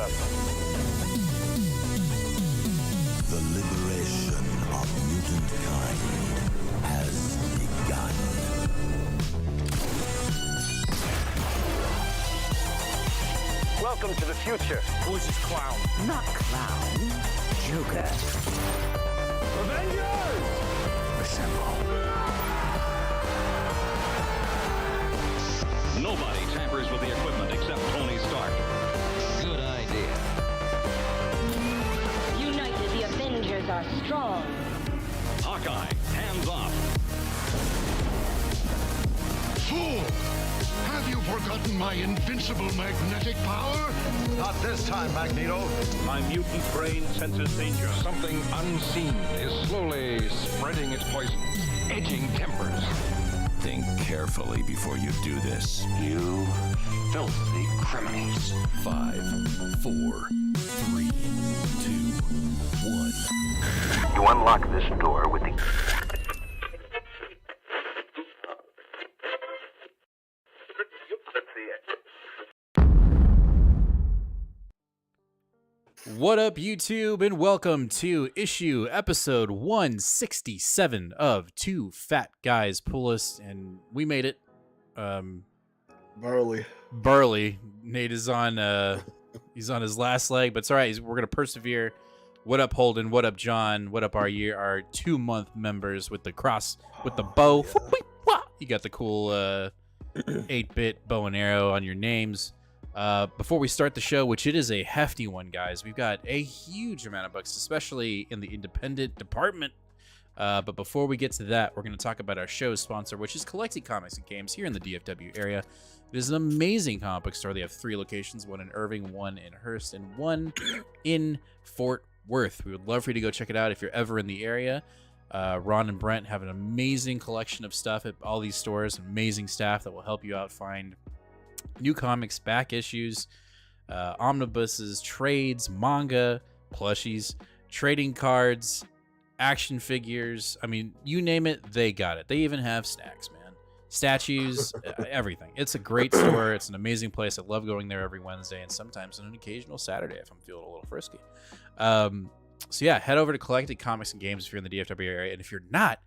sir. The liberation of mutant kind has begun. Welcome to the future. Voice is clown. Not clown. Joker. Avengers! Assemble. Nobody tampers with the equipment except Tony Stark. Good idea. United, the Avengers are strong. Hawkeye, hands off. Fool! Have you forgotten my invincible magnetic power? Not this time, Magneto. My mutant brain senses danger. Something unseen is slowly spreading its poison, edging tempers. Think carefully before you do this. You filthy criminals. 5, 4, 3, 2, 1. You unlock this door with the... What up, YouTube, and welcome to episode 167 of Two Fat Guys Pull Us, and we made it. Burly. Nate is on. He's on his last leg, but it's all right. We're gonna persevere. What up, Holden? What up, John? What up, our 2-month members with the cross with the bow? Yeah. You got the cool 8-bit bow and arrow on your names. Before we start the show, which it is a hefty one, guys, we've got a huge amount of books, especially in the independent department. But before we get to that, we're going to talk about our show's sponsor, which is Collected Comics and Games here in the DFW area. It is an amazing comic book store. They have 3 locations, one in Irving, one in Hearst, and one in Fort Worth. We would love for you to go check it out if you're ever in the area. Ron and Brent have an amazing collection of stuff at all these stores, amazing staff that will help you out find new comics, back issues, omnibuses, trades, manga, plushies, trading cards, action figures. I mean, you name it, they got it. They even have snacks, man. Statues, everything. It's a great store. It's an amazing place. I love going there every Wednesday and sometimes on an occasional Saturday if I'm feeling a little frisky. So yeah, head over to Collected Comics and Games if you're in the DFW area. And if you're not,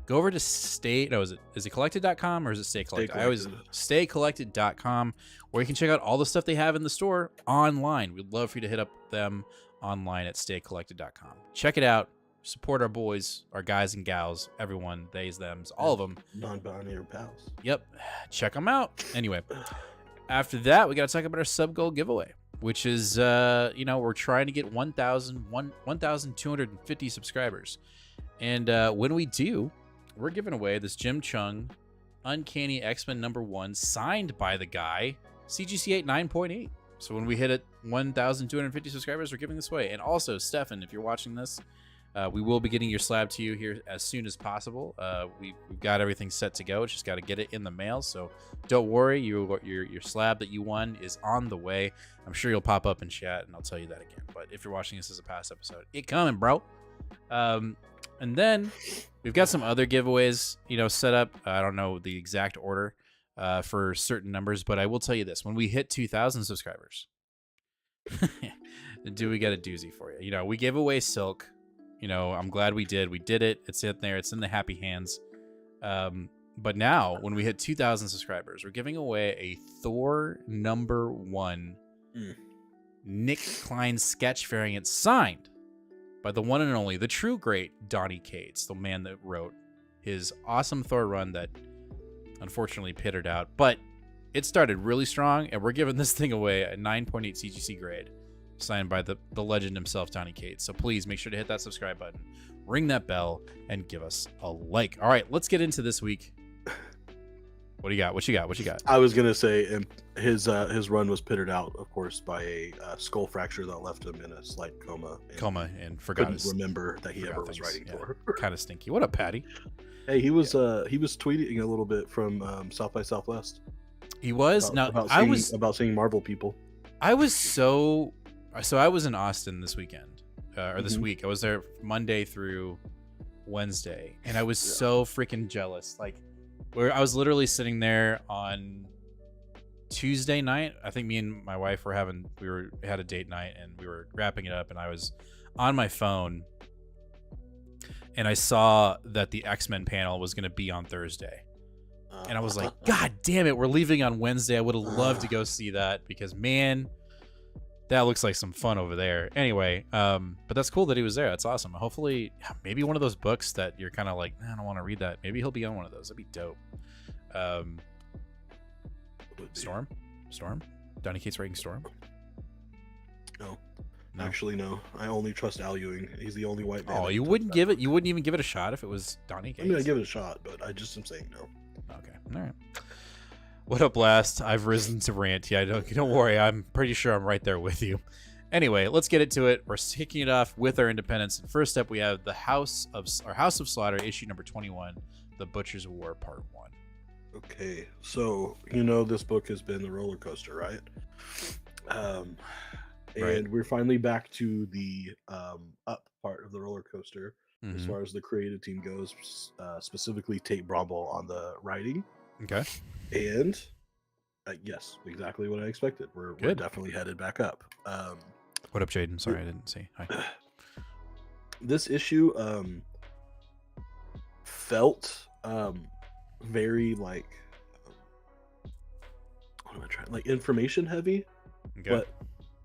go over to is it collected.com or is it Stay Collected? I always staycollected.com, where you can check out all the stuff they have in the store online. We'd love for you to hit up them online at staycollected.com. Check it out. Support our boys, our guys and gals, everyone, theys, thems, all of them. Non-binary pals. Yep. Check them out. Anyway, after that, we got to talk about our sub-goal giveaway, which is, we're trying to get 1,250 subscribers. And when we do, we're giving away this Jim Chung Uncanny X-Men #1 signed by the guy CGC8 9.8. So when we hit it 1,250 subscribers, we're giving this away. And also, Stefan, if you're watching this, we will be getting your slab to you here as soon as possible. We've got everything set to go. It's just got to get it in the mail. So don't worry, your slab that you won is on the way. I'm sure you'll pop up in chat, and I'll tell you that again. But if you're watching this as a past episode, it coming, bro. And then we've got some other giveaways, set up. I don't know the exact order for certain numbers, but I will tell you this. When we hit 2,000 subscribers, we got a doozy for you. We gave away Silk. I'm glad we did. We did it. It's in there. It's in the happy hands. But now, when we hit 2,000 subscribers, we're giving away a Thor #1 Nick Klein sketch variant signed by the one and only, the true great Donny Cates, the man that wrote his awesome Thor run that unfortunately pittered out. But it started really strong, and we're giving this thing away at 9.8 CGC grade, signed by the legend himself, Donny Cates. So please make sure to hit that subscribe button, ring that bell, and give us a like. All right, let's get into this week. What do you got? What you got? I was gonna say his run was pittered out, of course, by a skull fracture that left him in a slight coma. And forgot couldn't remember that he ever was writing for. Kind of stinky. What up, Patty? Hey, he was tweeting a little bit from South by Southwest. He was about seeing Marvel people. I was so I was in Austin this weekend or this week. I was there Monday through Wednesday, and I was so freaking jealous. Like, where I was literally sitting there on Tuesday night. I think me and my wife had a date night and we were wrapping it up, and I was on my phone and I saw that the X-Men panel was going to be on Thursday. And I was like, God damn it, we're leaving on Wednesday. I would have loved to go see that because, man, that looks like some fun over there. Anyway, but that's cool that he was there. That's awesome. Hopefully, maybe one of those books that you're kind of like, I don't want to read that. Maybe he'll be on one of those. That'd be dope. Storm? Donny Cates writing Storm? No. Actually, no. I only trust Al Ewing. He's the only white man. Oh, you wouldn't give it? You wouldn't even give it a shot if it was Donny Cates? I mean, I'd give it a shot, but I just am saying no. Okay. All right. What up, Last? I've risen to rant. Yeah, don't worry. I'm pretty sure I'm right there with you. Anyway, let's get into it. We're kicking it off with our independence. And first up, we have the House of Slaughter, issue number 21, The Butcher's War, part 1. Okay, so this book has been the roller coaster, right? And we're finally back to the up part of the roller coaster as far as the creative team goes, specifically Tate Brombal on the writing. Okay. And yes, exactly what I expected. We're definitely headed back up. What up, Jaden? Sorry, I didn't see. Hi. This issue felt very like what am I trying? Like information heavy, but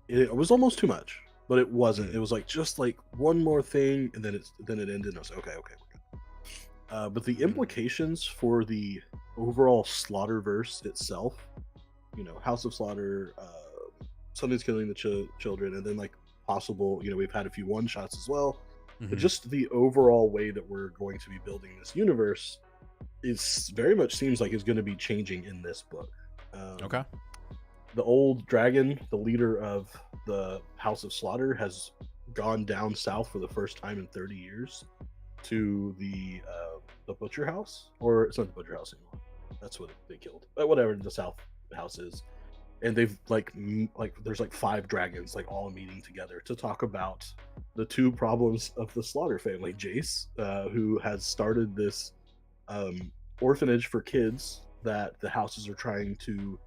it was almost too much. But it wasn't. It was like just like one more thing, and then it ended. And I was like, okay, we're good. But the implications for the overall Slaughterverse itself, House of Slaughter, something's killing the children, and then like possible, we've had a few one shots as well. But just the overall way that we're going to be building this universe is very much seems like it's going to be changing in this book. Okay. The old dragon, the leader of the House of Slaughter, has gone down south for the first time in 30 years to the Butcher House, or it's not the Butcher House anymore. That's what they killed. But whatever the South House is, and they've like there's like 5 dragons like all meeting together to talk about the 2 problems of the Slaughter family. Jace, who has started this orphanage for kids that the houses are trying to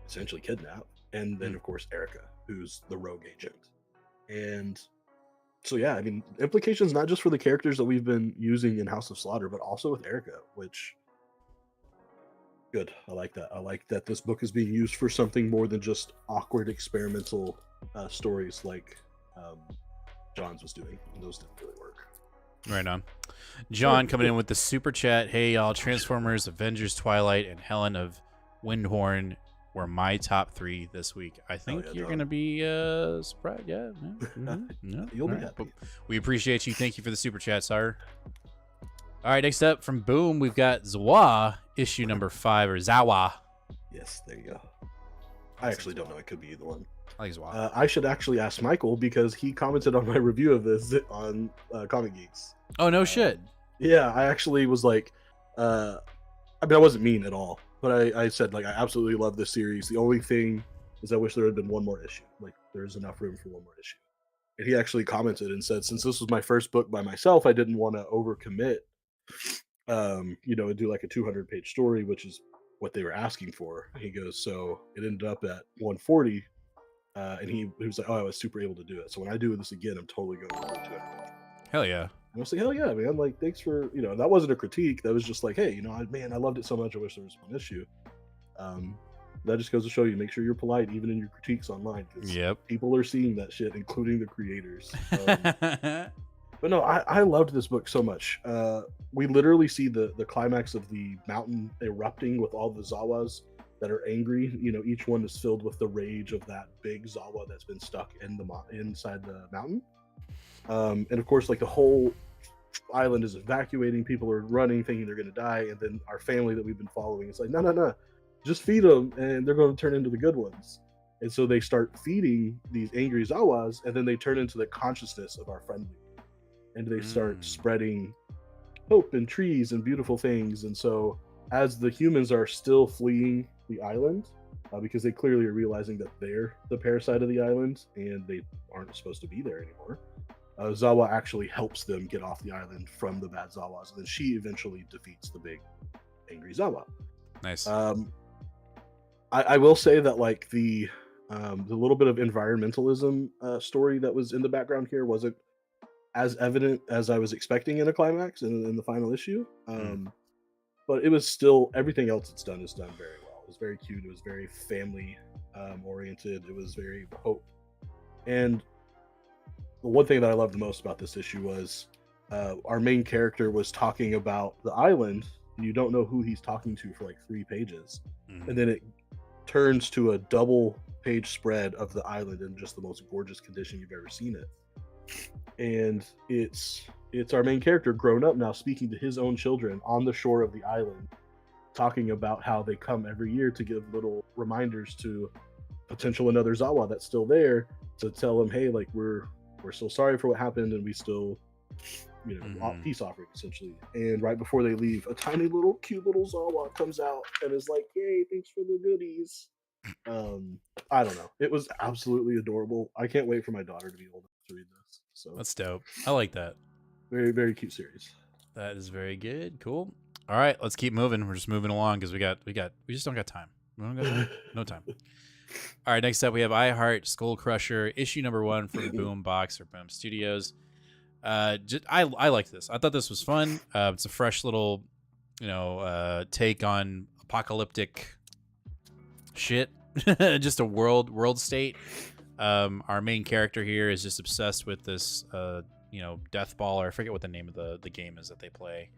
essentially kidnap, and then of course Erica, who's the rogue agent. And so yeah, I mean, implications not just for the characters that we've been using in House of Slaughter, but also with Erica, which good. I like that. I like that this book is being used for something more than just awkward experimental stories like John's was doing. Those didn't really work. Right on. John coming in with the super chat. Hey y'all, Transformers, Avengers, Twilight, and Helen of Windhorn were my top 3 this week. I think you're going to be surprised. Yeah. You'll be happy. We appreciate you. Thank you for the super chat, sir. All right, next up from Boom, we've got Zawa, issue number 5, or Zawa. Yes, there you go. I actually don't know. It could be either one. I think Zawa. I should actually ask Michael because he commented on my review of this on Comic Geeks. Oh, no shit. Yeah, I actually was like, I mean, I wasn't mean at all, but I said, like, I absolutely love this series. The only thing is I wish there had been one more issue. Like, there's enough room for one more issue. And he actually commented and said, since this was my first book by myself, I didn't want to overcommit, and do like a 200-page story, which is what they were asking for. He goes, so it ended up at 140, and he was like, oh, I was super able to do it. So when I do this again, I'm totally going to do 200. Hell yeah. And I was like, hell yeah, man. Like, thanks for, that wasn't a critique. That was just like, hey, I loved it so much. I wish there was one issue. That just goes to show you, make sure you're polite, even in your critiques online. Yep. People are seeing that shit, including the creators. But no, I loved this book so much. We literally see the climax of the mountain erupting with all the Zawas that are angry. Each one is filled with the rage of that big Zawa that's been stuck in inside the mountain. And of course, like, the whole island is evacuating. People are running, thinking they're going to die. And then our family that we've been following, it's like, no, just feed them, and they're going to turn into the good ones. And so they start feeding these angry Zawas, and then they turn into the consciousness of our friendly. And they start spreading hope and trees and beautiful things. And so as the humans are still fleeing the island, because they clearly are realizing that they're the parasite of the island and they aren't supposed to be there anymore, Zawa actually helps them get off the island from the bad Zawas. And then she eventually defeats the big angry Zawa. Nice. I will say that like the little bit of environmentalism story that was in the background here wasn't as evident as I was expecting in a climax in the final issue. But it was still everything else it's done is done very well. It was very cute. It was very family oriented. It was very hope. And the one thing that I loved the most about this issue was our main character was talking about the island, and you don't know who he's talking to for like 3 pages, and then it turns to a double page spread of the island in just the most gorgeous condition you've ever seen it. And it's our main character grown up now speaking to his own children on the shore of the island, talking about how they come every year to give little reminders to potential another Zawa that's still there, to tell them, hey, like we're so sorry for what happened, and we still, you know, peace offering essentially. And right before they leave, a tiny little cute little Zawa comes out and is like, "Yay, thanks for the goodies." I don't know. It was absolutely adorable. I can't wait for my daughter to be old enough to read this. So That's dope. I like that. very, very cute series. That is very good. Cool. All right, let's keep moving. We're just moving along because we just don't got time. We don't got time. No time. All right, next up we have I Heart Skull Crusher, issue number 1 from Boom Box or Boom Studios. I liked this. I thought this was fun. It's a fresh little, take on apocalyptic shit. Just a world state. Our main character here is just obsessed with this, death ball, or I forget what the name of the game is that they play.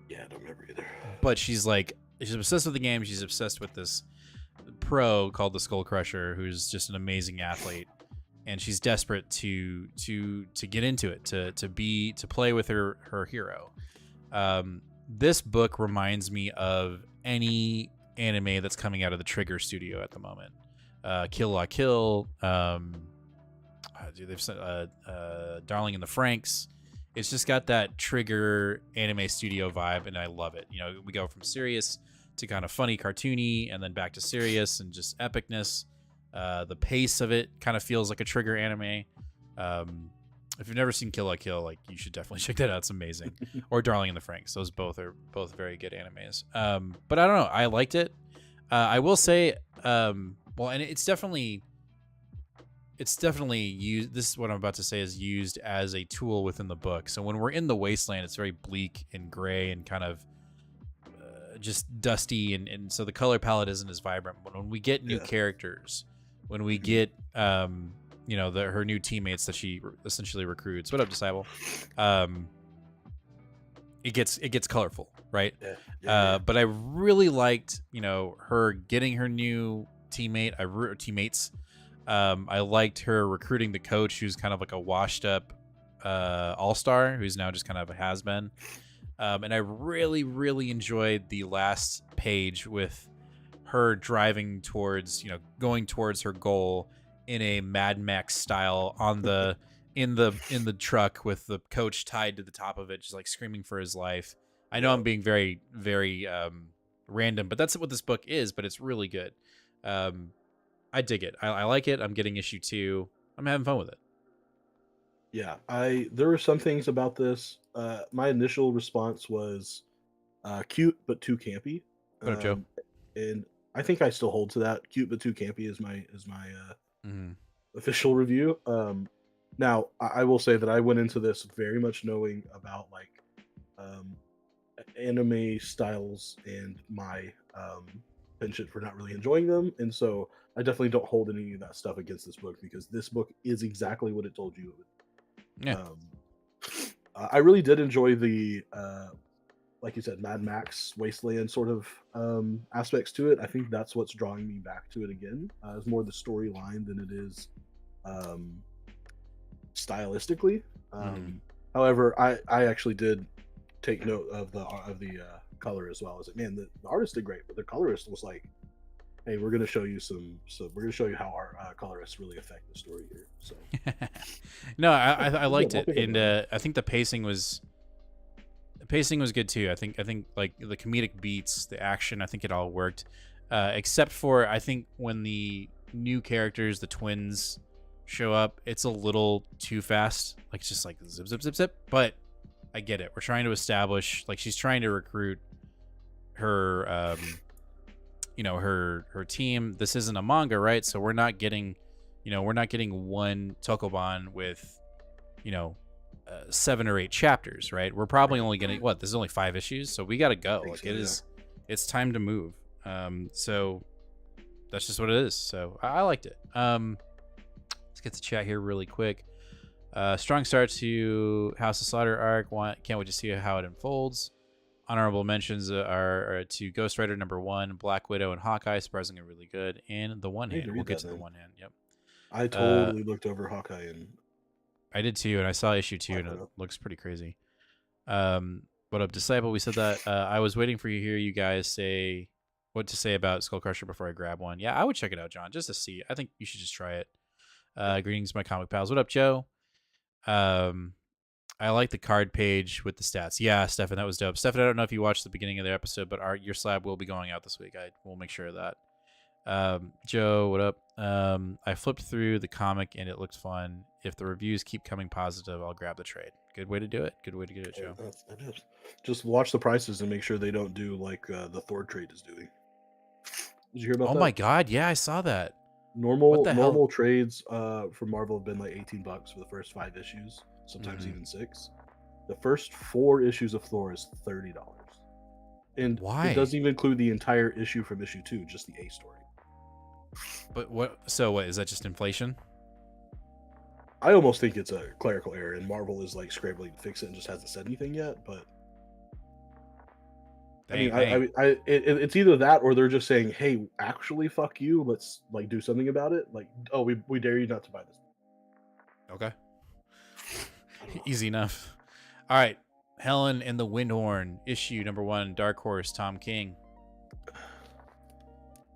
Yeah, I don't remember either. But she's obsessed with the game. She's obsessed with this pro called the Skull Crusher, who's just an amazing athlete, and she's desperate to get into it, to play with her hero. This book reminds me of any anime that's coming out of the Trigger studio at the moment. Kill La Kill, they've said Darling in the Franxx. It's just got that Trigger anime studio vibe, and I love it. We go from serious to kind of funny, cartoony, and then back to serious and just epicness. The pace of it kind of feels like a Trigger anime. If you've never seen Kill La Kill, you should definitely check that out. It's amazing. Or Darling in the Franxx. Those are both very good animes. But I don't know. I liked it. I will say, and it's definitely used. This is what I'm about to say is used as a tool within the book. So when we're in the wasteland, it's very bleak and gray and kind of just dusty, and so the color palette isn't as vibrant. But when we get new characters, when we get her new teammates that she essentially recruits, what up, Disciple? It gets colorful, right? But I really liked her getting her new teammates. I liked her recruiting the coach, who's kind of like a washed up all-star, who's now just kind of a has-been. And I really, really enjoyed the last page with her driving towards, going towards her goal in a Mad Max style on the in the truck with the coach tied to the top of it, just like screaming for his life. I know I'm being very, very random, but that's what this book is. But it's really good. I dig it. I like it. I'm getting issue 2. I'm having fun with it. Yeah, there were some things about this. My initial response was cute but too campy. What up, Joe? And I think I still hold to that. Cute but too campy is my official review. Now I will say that I went into this very much knowing about anime styles and my penchant for not really enjoying them, and so I definitely don't hold any of that stuff against this book, because this book is exactly what it told you it would. Yeah. I really did enjoy the like you said, Mad Max Wasteland sort of aspects to it. I think that's what's drawing me back to it again. It's more the storyline than it is stylistically. However, I actually did take note of the color as well. I was like, man, the artist did great, but the colorist was like, hey, we're gonna show you we're gonna show you how our colorists really affect the story here. So no, I liked it, and I think the pacing was good too. I think like the comedic beats, the action, I think it all worked, except for I think when the new characters, the twins, show up, it's a little too fast. Like it's just like zip zip zip zip. But I get it. We're trying to establish, like, she's trying to recruit her her team. This isn't a manga, right? So we're not getting one Tokoban with 7 or 8 chapters, right? We're probably only getting this is only 5 issues, so we got to go. Like, it's time to move. So that's just what it is. So I liked it. Let's get to chat here really quick. Strong start to House of Slaughter arc. Can't wait to see how it unfolds. Honorable mentions are to Ghost Rider #1, Black Widow, and Hawkeye. Surprisingly, really good. And the One Hand. We'll get to the One Hand. Yep. I totally looked over Hawkeye, and I did too, and I saw issue 2, and it looks pretty crazy. What up, Disciple? We said that I was waiting for you to hear you guys say what to say about Skull Crusher before I grab one. Yeah, I would check it out, John, just to see. I think you should just try it. Greetings, my comic pals. What up, Joe? I like the card page with the stats. Yeah, Stefan, that was dope. Stefan, I don't know if you watched the beginning of the episode, but your slab will be going out this week. I will make sure of that. Joe, what up? I flipped through the comic and it looked fun. If the reviews keep coming positive, I'll grab the trade. Good way to do it. Good way to get it, Joe. It is. Just watch the prices and make sure they don't do like the Thor trade is doing. Did you hear about that? Oh my god, yeah, I saw that. Normal trades for Marvel have been like $18 for the first 5 issues, sometimes even 6. The first 4 issues of Thor is $30. And why? It doesn't even include the entire issue from issue 2, just the A story. But what is that, just inflation? I almost think it's a clerical error, and Marvel is like scrambling to fix it and just hasn't said anything yet. But it's either that or they're just saying, "Hey, actually, fuck you. Let's like do something about it." Like, "Oh, we dare you not to buy this." Okay, easy enough. All right, Helen and the Windhorn, issue #1, Dark Horse, Tom King.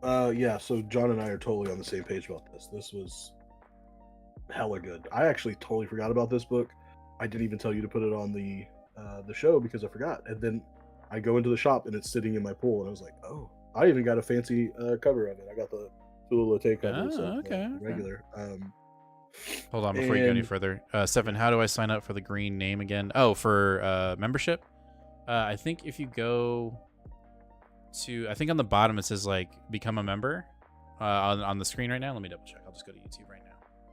Yeah. So John and I are totally on the same page about this. This was hella good. I actually totally forgot about this book. I didn't even tell you to put it on the show because I forgot. And then I go into the shop and it's sitting in my pool, and I was like, "Oh, I even got a fancy cover of it. I got the Tulalote cover, regular." Hold on before you go any further. Stefan, how do I sign up for the green name again? Oh, for membership. I think if you go to, I think on the bottom it says like become a member on the screen right now. Let me double check. I'll just go to YouTube right now.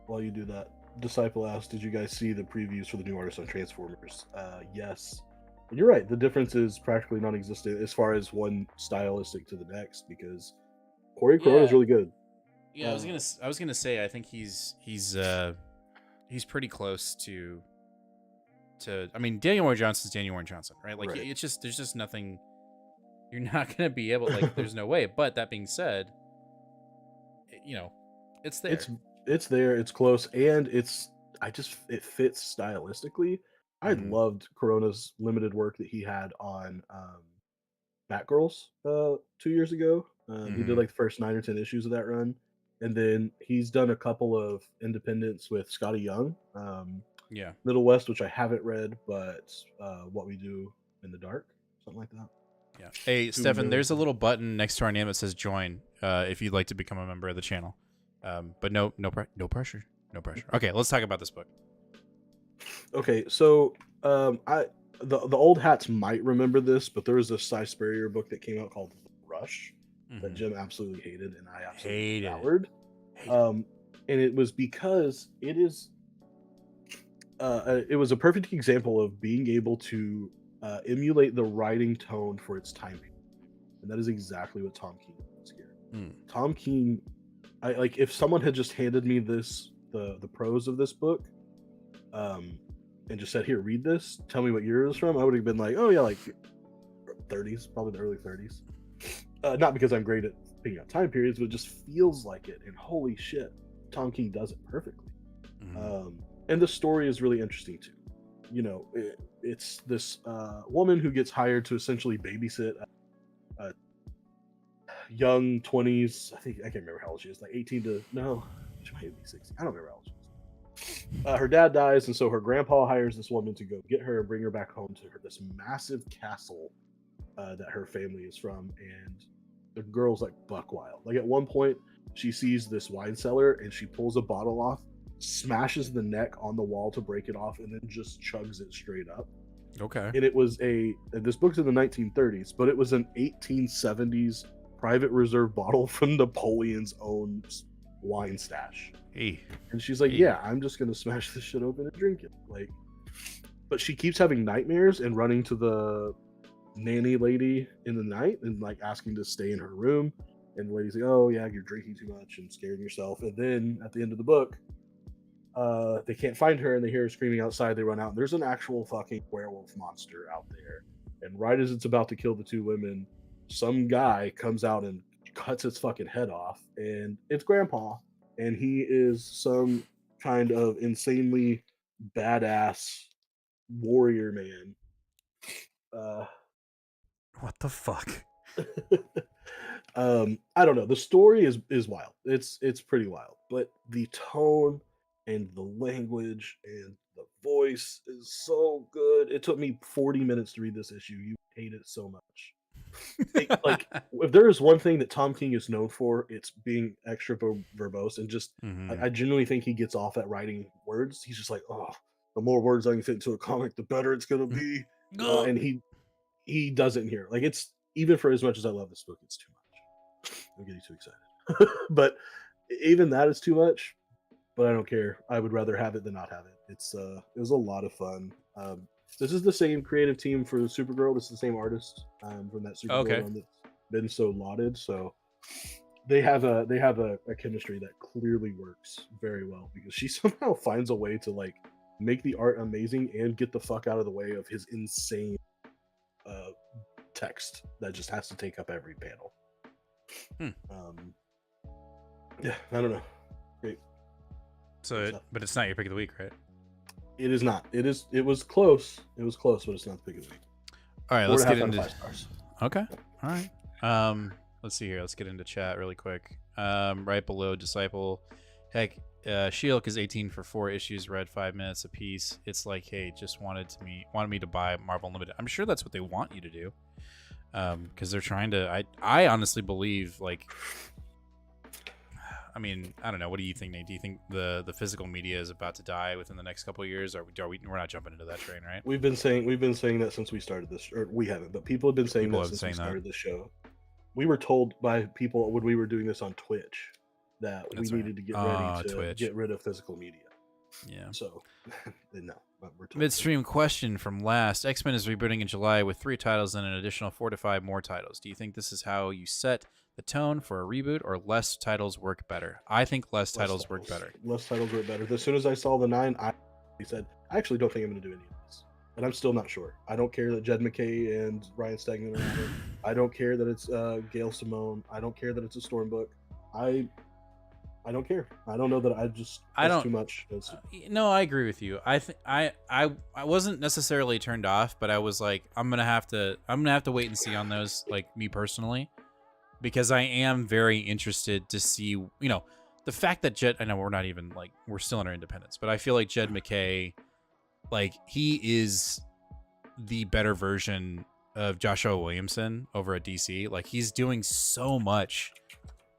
While you do that, Disciple asked, "Did you guys see the previews for the new artists on Transformers?" Yes. And you're right. The difference is practically non-existent as far as one stylistic to the next, because Corey Corona is really good. Yeah, I was gonna say I think he's pretty close to. I mean, Daniel Warren Johnson's Daniel Warren Johnson, right? Like it's just there's just nothing. You're not gonna be able there's no way. But that being said, it's there. It's there. It's close, and it fits stylistically. I loved Corona's limited work that he had on Batgirls 2 years ago. He did like the first 9 or 10 issues of that run, and then he's done a couple of independents with Scotty Young. Middle West, which I haven't read, but What We Do in the Dark, something like that. Yeah. Hey, Stefan, there's a little button next to our name that says join if you'd like to become a member of the channel. But no pressure. No pressure. Okay, let's talk about this book. Okay, so the old hats might remember this, but there was a Cy Spurrier book that came out called Rush that Jim absolutely hated, and I absolutely devoured. And it was because it was a perfect example of being able to emulate the writing tone for its time period, and that is exactly what Tom King does here. Tom King, if someone had just handed me the prose of this book, and just said, "Here, read this. Tell me what year it was from," I would have been like, "Oh yeah, like 30s, probably the early 30s." Not because I'm great at picking out time periods, but it just feels like it. And holy shit, Tom King does it perfectly. And the story is really interesting too. It's this woman who gets hired to essentially babysit a young 20s. I can't remember how old she is. Like 18 to she might be 60. I don't remember how old she is. Her dad dies, and so her grandpa hires this woman to go get her and bring her back home to this massive castle that her family is from. And the girl's like buck wild. Like at one point, she sees this wine cellar and she pulls a bottle off, smashes the neck on the wall to break it off, and then just chugs it straight up. Okay. And it was this book's in the 1930s, but it was an 1870s private reserve bottle from Napoleon's own wine stash. Hey. And she's like, Hey. yeah, I'm just gonna smash this shit open and drink it. Like, but she keeps having nightmares and running to the nanny lady in the night and like asking to stay in her room. And the lady's like, oh yeah, you're drinking too much and scaring yourself. And then at the end of the book, they can't find her and they hear her screaming outside. They run out and there's an actual fucking werewolf monster out there. And right as it's about to kill the two women, some guy comes out and cuts its fucking head off. And it's Grandpa. And he is some kind of insanely badass warrior man. What the fuck? I don't know. The story is wild. It's pretty wild, but the tone and the language and the voice is so good. It took me 40 minutes to read this issue. You hate it so much. Like if there is one thing that Tom King is known for, it's being extra verbose and just I genuinely think he gets off at writing words. He's just like, oh, the more words I can fit into a comic, the better it's gonna be. And he does it in here. Like it's even for as much as I love this book, it's too much. I'm getting too excited. But even that is too much. But I don't care. I would rather have it than not have it. It was a lot of fun. This is the same creative team for Supergirl. This is the same artist from that Supergirl run that's been so lauded. So they have a chemistry that clearly works very well because she somehow finds a way to like make the art amazing and get the fuck out of the way of his insane text that just has to take up every panel. Yeah, I don't know. Great. So, but it's not your pick of the week, right? It is not. It was close. It was close, but it's not the pick of the week. All right, let's get into 5 stars. Okay. All right. Let's see here. Let's get into chat really quick. Right below Disciple. Heck, She-Hulk is 18 for 4 issues, read 5 minutes a piece. It's like, hey, just wanted me to buy Marvel Unlimited. I'm sure that's what they want you to do. Because they're trying to. I honestly believe, like, I mean, I don't know. What do you think, Nate? Do you think the physical media is about to die within the next couple of years? We're not jumping into that train, right? We've been saying that since we started this, or we haven't, but people have been saying that since we started this show. We were told by people when we were doing this on Twitch that we needed to get ready to get rid of physical media. Yeah. So, no. We're told Midstream question from last. X-Men is rebooting in July with 3 titles and an additional 4 to 5 more titles. Do you think this is how you set the tone for a reboot, or less titles work better? I think less titles work better. Less titles work better. As soon as I saw the 9, I said, I actually don't think I'm going to do any of this. And I'm still not sure. I don't care that Jed McKay and Ryan Stegman are on it. I don't care that it's Gail Simone. I don't care that it's a Storm book. I don't care. I don't know that I don't too much. No, I agree with you. I wasn't necessarily turned off, but I was like, I'm gonna have to wait and see on those, like, me personally, because I am very interested to see, the fact that Jed. I know we're still in our independence, but I feel like Jed McKay, like, he is the better version of Joshua Williamson over at DC. Like, he's doing so much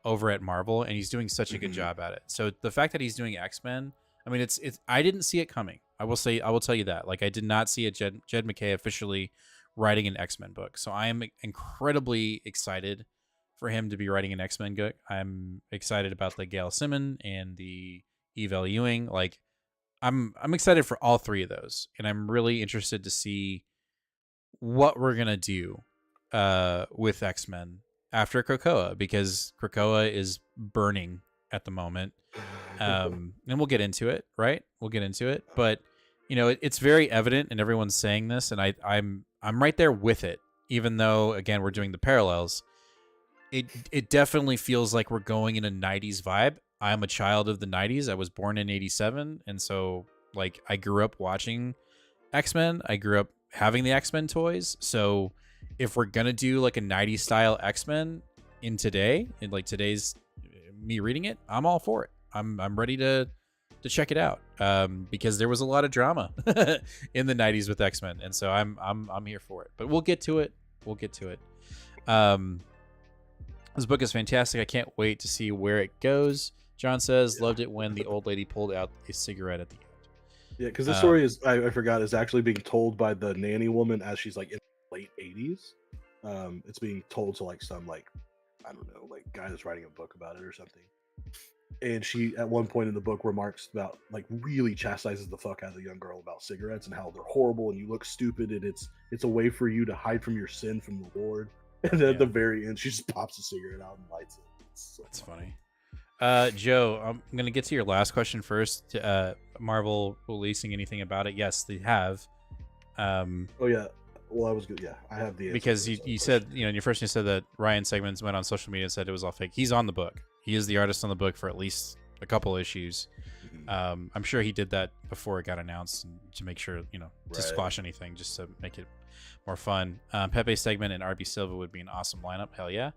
over at Marvel, and he's doing such a good job at it. So the fact that he's doing X-Men, I mean, it's I didn't see it coming. I will tell you that. Like, I did not see Jed McKay officially writing an X-Men book. So I am incredibly excited for him to be writing an X-Men book. I'm excited about the Gail Simon and the Eve Ewing. Like, I'm excited for all 3 of those, and I'm really interested to see what we're gonna do with X-Men after Krakoa, because Krakoa is burning at the moment. And we'll get into it, right? We'll get into it, but it's very evident, and everyone's saying this, and I'm right there with it. Even though, again, we're doing the parallels, it definitely feels like we're going in a 90s vibe. I'm a child of the 90s. I was born in 87, and so, like, I grew up watching X-Men. I grew up having the X-Men toys. So if we're gonna do like a 90s style X-Men in today's me reading it, I'm all for it. I'm ready to check it out, because there was a lot of drama in the 90s with X-Men, and so I'm here for it. But we'll get to it. This book is fantastic. I can't wait to see where it goes. John says, loved it when the old lady pulled out a cigarette at the end. Yeah, because this story is, I forgot, is actually being told by the nanny woman as she's like in the late 80s. It's being told to like some, like, I don't know, like guy that's writing a book about it or something. And she, at one point in the book, remarks about like really chastises the fuck out of the young girl about cigarettes and how they're horrible and you look stupid and it's a way for you to hide from your sin from the Lord. And then at the very end, she just pops a cigarette out and lights it. That's funny. Joe, I'm gonna get to your last question first. Marvel releasing anything about it? Yes, they have. Oh yeah. Well, I was good. Yeah, I have the answer because you said, in your first you said that Ryan Segments went on social media and said it was all fake. He's on the book. He is the artist on the book for at least a couple issues. I'm sure he did that before it got announced to make sure, to squash anything, just to make it more fun. Pepe Segment and RB Silva would be an awesome lineup. Hell yeah.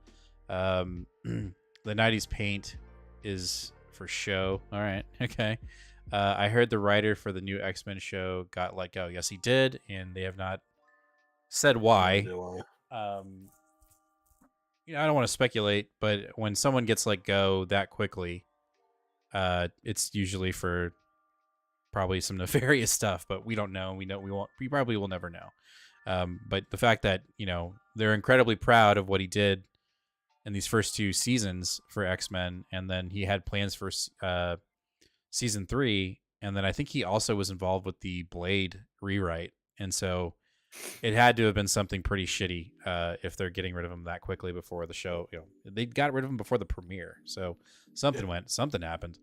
The 90s paint is for show. All right. Okay. I heard the writer for the new X-Men show got let go. Yes, he did. And they have not said why. I don't want to speculate, but when someone gets let go that quickly, it's usually for probably some nefarious stuff, but we don't know. We probably will never know. But the fact that, they're incredibly proud of what he did in these first 2 seasons for X-Men, and then he had plans for season 3, and then I think he also was involved with the Blade rewrite, and so it had to have been something pretty shitty if they're getting rid of him that quickly before the show. They got rid of him before the premiere, so something happened.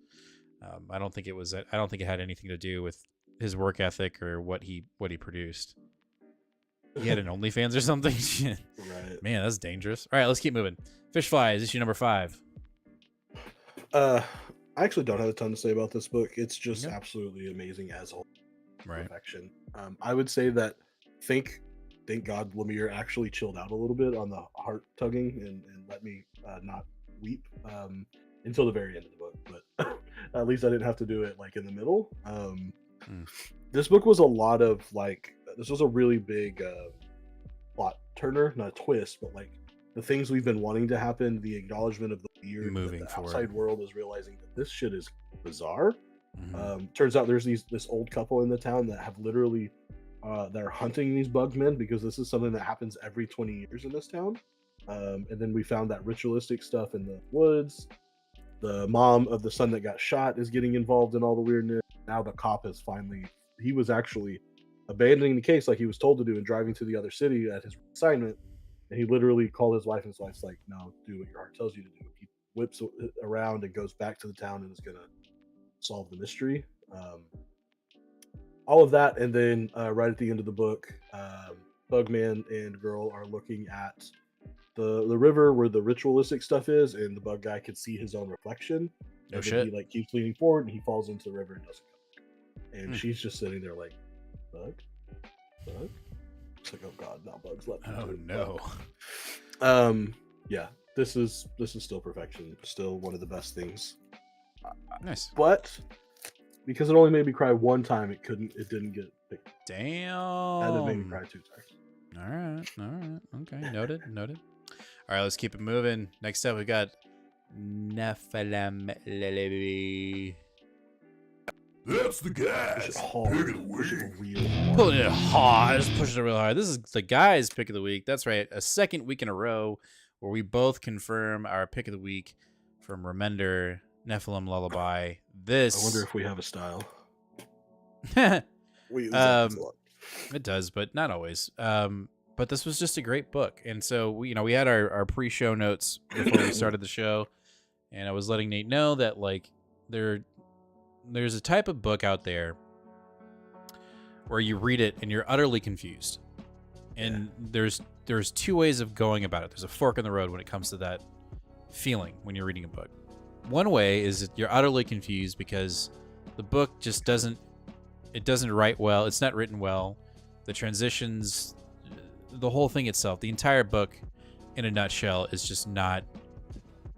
I don't think it had anything to do with his work ethic or what he produced. He had an OnlyFans or something. Right. Man, that's dangerous. All right, let's keep moving. Fish Flies, issue number 5. I actually don't have a ton to say about this book. It's just absolutely amazing as a whole. Right. Perfection. I would say that thank God Lemire actually chilled out a little bit on the heart tugging and let me not weep until the very end of the book. But at least I didn't have to do it like in the middle. This book was a lot of this was a really big plot turner, not a twist, but like the things we've been wanting to happen, the acknowledgement of the weird, moving that the forward. outside world is realizing that this shit is bizarre. Turns out there's this old couple in the town that have literally that are hunting these bugmen because this is something that happens every 20 years in this town. And then we found that ritualistic stuff in the woods. The mom of the son that got shot is getting involved in all the weirdness. Now the cop he was actually abandoning the case like he was told to do and driving to the other city at his assignment. And he literally called his wife, and his wife's like, no, do what your heart tells you to do. He whips around and goes back to the town and is going to solve the mystery. All of that, and then right at the end of the book, Bugman and girl are looking at the river where the ritualistic stuff is, and the bug guy can see his own reflection. No and shit. He keeps leaning forward, and he falls into the river and doesn't come back. And she's just sitting there like, bug. It's like, oh god, now bugs left. Oh no. Yeah, this is still perfection. Still one of the best things. Nice. But because it only made me cry one time, it didn't get picked. Damn. And it made me cry 2 times. All right. Okay, noted. All right, let's keep it moving. Next up, we got Nephilim. That's the guys. Pick of the week. Pulling it hard, just pushing it real hard. This is the guys' pick of the week. That's right, a second week in a row where we both confirm our pick of the week from Remender, Nephilim Lullaby. I wonder if we have a style. It does, but not always. But this was just a great book, and so we had our pre-show notes before we started the show, and I was letting Nate know that there's a type of book out there where you read it and you're utterly confused, and there's 2 ways of going about it. There's a fork in the road when it comes to that feeling when you're reading a book. One way is that you're utterly confused because the book just doesn't write well. It's not written well. The transitions, the whole thing itself, the entire book in a nutshell is just not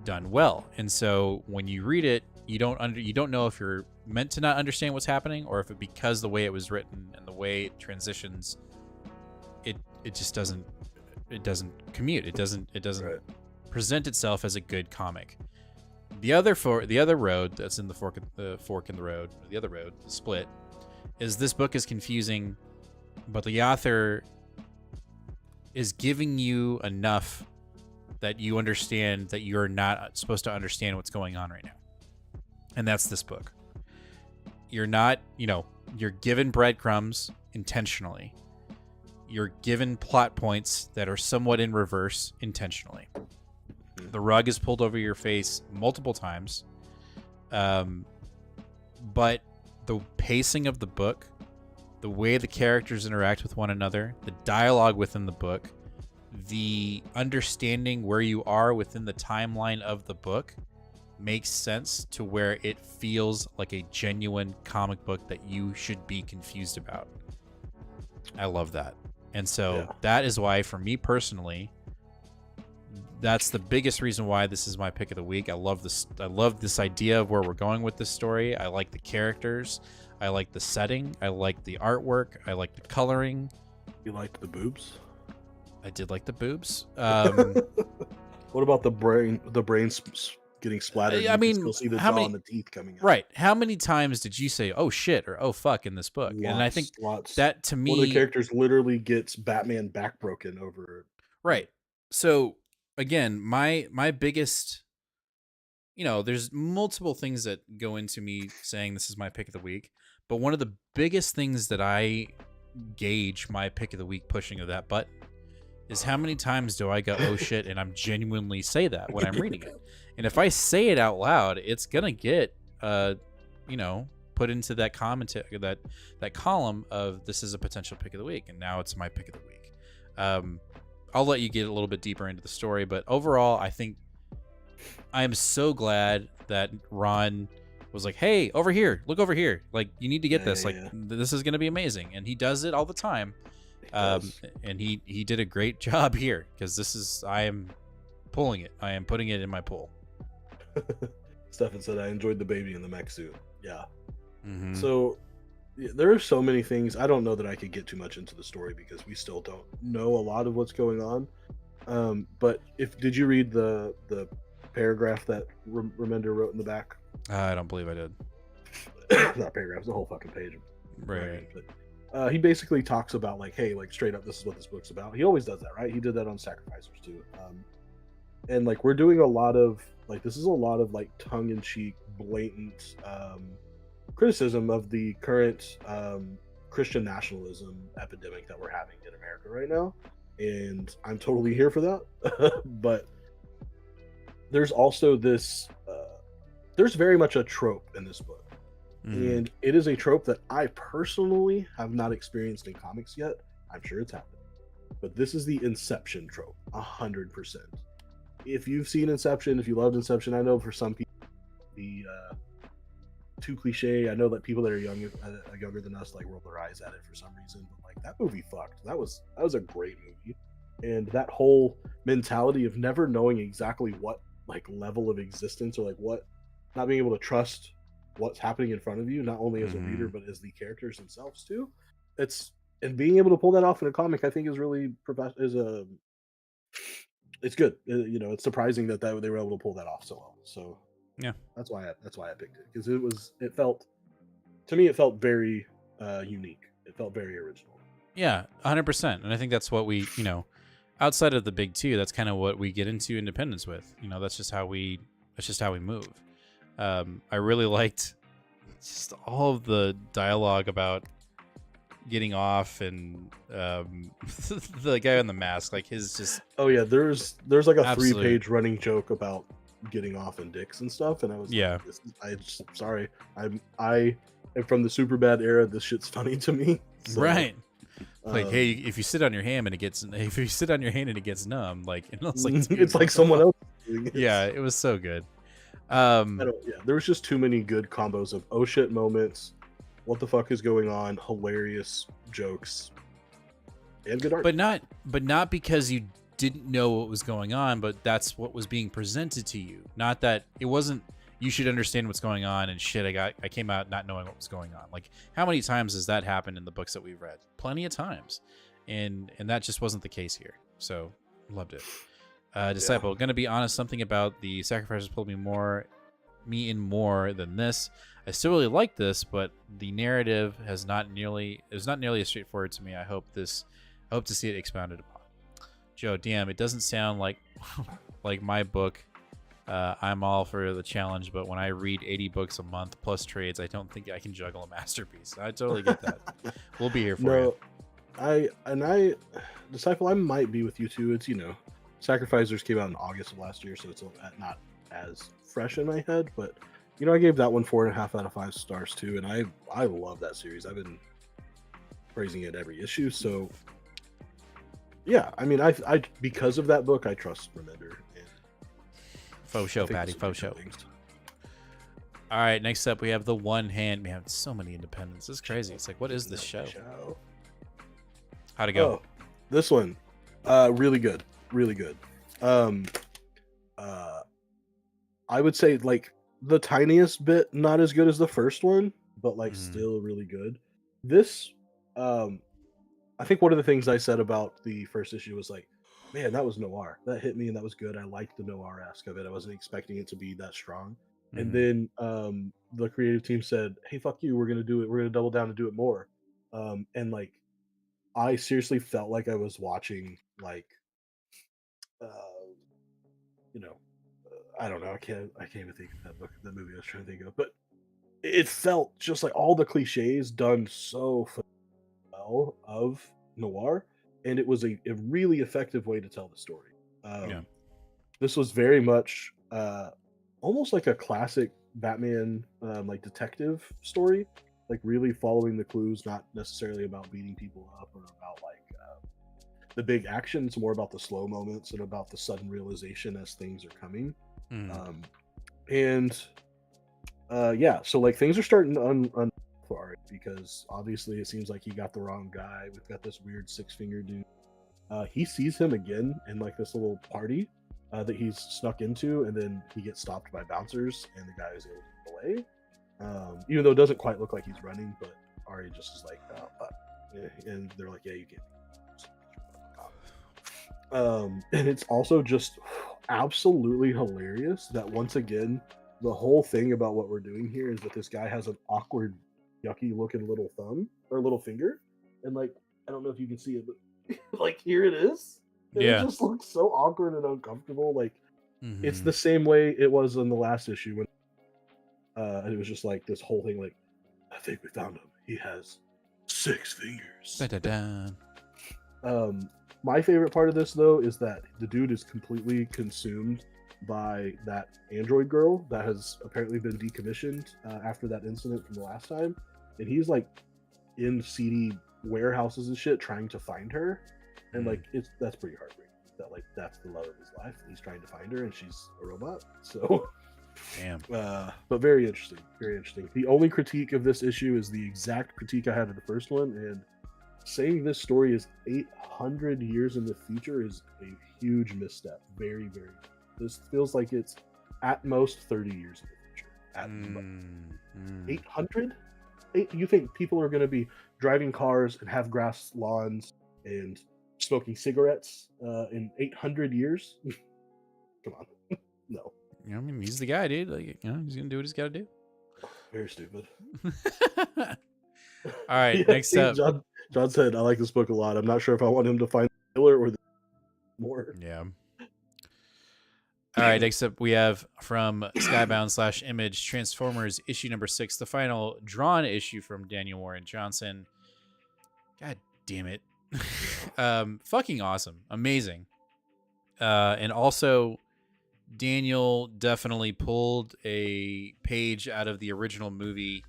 done well. And so when you read it, you don't know if you're meant to not understand what's happening or if because the way it was written and the way it transitions, it just doesn't commute. It doesn't present itself as a good comic. The other road that's in the fork in the road, the other road, the split, is this book is confusing, but the author is giving you enough that you understand that you're not supposed to understand what's going on right now. And that's this book. You're not, you're given breadcrumbs intentionally. You're given plot points that are somewhat in reverse intentionally. The rug is pulled over your face multiple times. But the pacing of the book, the way the characters interact with one another, the dialogue within the book, the understanding where you are within the timeline of the book makes sense to where it feels like a genuine comic book that you should be confused about. I love that. And so that is why, for me personally, that's the biggest reason why this is my pick of the week. I love this idea of where we're going with this story. I like the characters. I like the setting. I like the artwork. I like the coloring. You liked the boobs? I did like the boobs. What about the brain? The brain getting splattered. I mean, you can still see the jaw and the teeth coming out. Right. How many times did you say "oh shit" or "oh fuck" in this book? And I think that, to me, one of the characters literally gets Batman back broken over. Right. So again, my biggest, there's multiple things that go into me saying this is my pick of the week, but one of the biggest things that I gauge my pick of the week pushing of that button is how many times do I go "oh shit" and I'm genuinely say that when I'm reading it. And if I say it out loud, it's gonna get put into that commentary, that column of this is a potential pick of the week, and now it's my pick of the week. I'll let you get a little bit deeper into the story, but overall, I think I am so glad that Ron was like, "Hey, over here, look over here. Like, you need to get this. This is gonna be amazing." And he does it all the time. And he did a great job here, because I am pulling it. I am putting it in my pool. Stefan said, "I enjoyed the baby in the mech suit." Yeah. Mm-hmm. So there are so many things. I don't know that I could get too much into the story because we still don't know a lot of what's going on. But did you read the paragraph that Remender wrote in the back? I don't believe I did. Not paragraph, the whole fucking page. Right. But he basically talks about like, hey, like straight up, this is what this book's about. He always does that, right? He did that on Sacrificers too. And like we're doing a lot of like this is a lot of like tongue-in-cheek, blatant criticism of the current Christian nationalism epidemic that we're having in America right now, and I'm totally here for that. But there's also this there's very much a trope in this book. And it is a trope that I personally have not experienced in comics yet. I'm sure it's happened. But this is the Inception trope, 100%. If you've seen Inception, if you loved Inception, I know for some people the too cliche. I know that people that are younger than us like roll their eyes at it for some reason. But like that movie fucked. That was a great movie. And that whole mentality of never knowing exactly what like level of existence or like what, not being able to trust what's happening in front of you, not only as a reader but as the characters themselves too. And being able to pull that off in a comic, I think is really it's good. It's surprising that they were able to pull that off so well. So yeah, that's why I picked it, because it felt very unique. It felt very original. Yeah, 100%. And I think that's what we, outside of the big two, that's kind of what we get into Independence with. That's just how we move. I really liked just all of the dialogue about getting off and the guy on the mask, like his just. Oh yeah, there's like a 3-page running joke about getting off and dicks and stuff, and I was sorry, I am from the super bad era. This shit's funny to me. So, right. Like, hey, if you sit on your hand and it gets numb, like, and I was like, it's like someone else. Yeah, it was so good. There was just too many good combos of oh shit moments, what the fuck is going on, hilarious jokes, and good art. But not because you didn't know what was going on, but that's what was being presented to you. Not that it wasn't. You should understand what's going on and shit. I came out not knowing what was going on. Like, how many times has that happened in the books that we've read? Plenty of times, and that just wasn't the case here. So loved it. Disciple, gonna be honest, something about the Sacrifices pulled me in more than this. I still really like this, but the narrative is not nearly as straightforward to me. I hope to see it expounded upon. Joe, damn, it doesn't sound like like my book, I'm all for the challenge, but when I read 80 books a month plus trades, I don't think I can juggle a masterpiece. I totally get that. We'll be here for you. Disciple, I might be with you too. It's, Sacrificers came out in August of last year, so it's not as fresh in my head, but I gave that one 4.5 out of 5 stars too, and I love that series. I've been praising it every issue, so yeah, I mean, I because of that book, I trust Remender. Faux show, Patty. Faux show. All right, next up we have The One Hand. Man, so many independents. This is crazy. It's like, what is this show? How'd it go? Oh, this one, really good, really good. I would say like the tiniest bit not as good as the first one, but like still really good. This, I think one of the things I said about the first issue was like, man, that was noir. That hit me, and that was good. I liked the noir-esque of it. I wasn't expecting it to be that strong. And then the creative team said, "Hey, fuck you. We're gonna do it. We're gonna double down and do it more." And like, I seriously felt like I was watching like, I don't know. I can't even think of that movie I was trying to think of, but it felt just like all the cliches done so well of noir, and it was a really effective way to tell the story. This was very much almost like a classic Batman like detective story, like really following the clues, not necessarily about beating people up or about like the big action. It's more about the slow moments and about the sudden realization as things are coming. So like things are starting to for it, because obviously it seems like he got the wrong guy. We've got this weird six-finger dude. He sees him again in like this little party that he's snuck into, and then he gets stopped by bouncers, and the guy is able to get away. Even though it doesn't quite look like he's running, but Ari just is like, oh, fuck. And they're like, yeah, you can't. And it's also just absolutely hilarious that once again, the whole thing about what we're doing here is that this guy has an awkward, yucky looking little thumb or little finger, and like, I don't know if you can see it, but like here it is. And it just looks so awkward and uncomfortable. Like it's the same way it was in the last issue when and it was just like this whole thing like, I think we found him. He has 6 fingers. Da-da-da. My favorite part of this though is that the dude is completely consumed by that android girl that has apparently been decommissioned after that incident from the last time, and he's like in seedy warehouses and shit trying to find her, and like that's pretty heartbreaking. That like that's the love of his life. He's trying to find her, and she's a robot. So, damn. But very interesting, very interesting. The only critique of this issue is the exact critique I had of the first one, and saying this story is 800 years in the future is a huge misstep. Very, very. This feels like it's at most 30 years in the future. At 800? You think people are going to be driving cars and have grass lawns and smoking cigarettes in 800 years? Come on. No. I mean, he's the guy, dude. Like, he's going to do what he's got to do. Very stupid. All right, next up. John said, I like this book a lot. I'm not sure if I want him to find the killer or the more. Yeah. All right, next up we have from Skybound/Image Transformers issue number 6, the final drawn issue from Daniel Warren Johnson. God damn it. Fucking awesome. Amazing. And also Daniel definitely pulled a page out of the original movie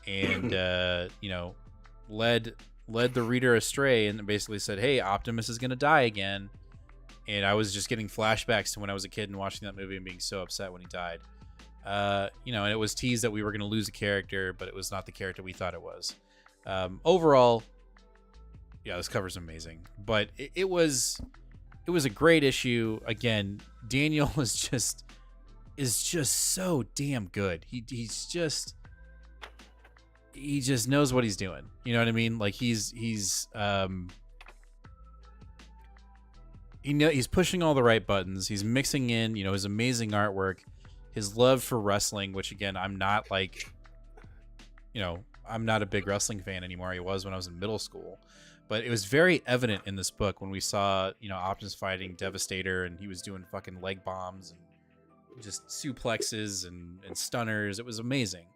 and led the reader astray and basically said, hey, Optimus is going to die again. And I was just getting flashbacks to when I was a kid and watching that movie and being so upset when he died. And it was teased that we were going to lose a character, but it was not the character we thought it was. Overall, yeah, this cover's amazing. But it was a great issue. Again, Daniel is just so damn good. He just knows what he's doing. You know what I mean? Like he's pushing all the right buttons. He's mixing in, his amazing artwork, his love for wrestling, which again, I'm not like, I'm not a big wrestling fan anymore. I was when I was in middle school, But it was very evident in this book when we saw, Optimus fighting Devastator, and he was doing fucking leg bombs and just suplexes and stunners. It was amazing.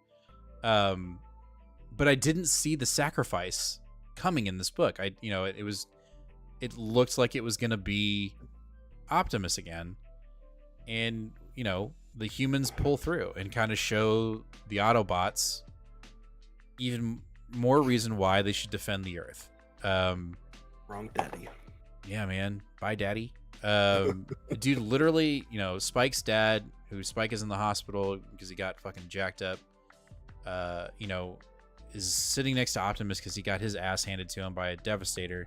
But I didn't see the sacrifice coming in this book. It looked like it was going to be Optimus again. And, the humans pull through and kind of show the Autobots even more reason why they should defend the Earth. Wrong daddy. Yeah, man. Bye, daddy. Dude, literally, Spike's dad, who Spike is in the hospital because he got fucking jacked up, is sitting next to Optimus because he got his ass handed to him by a Devastator.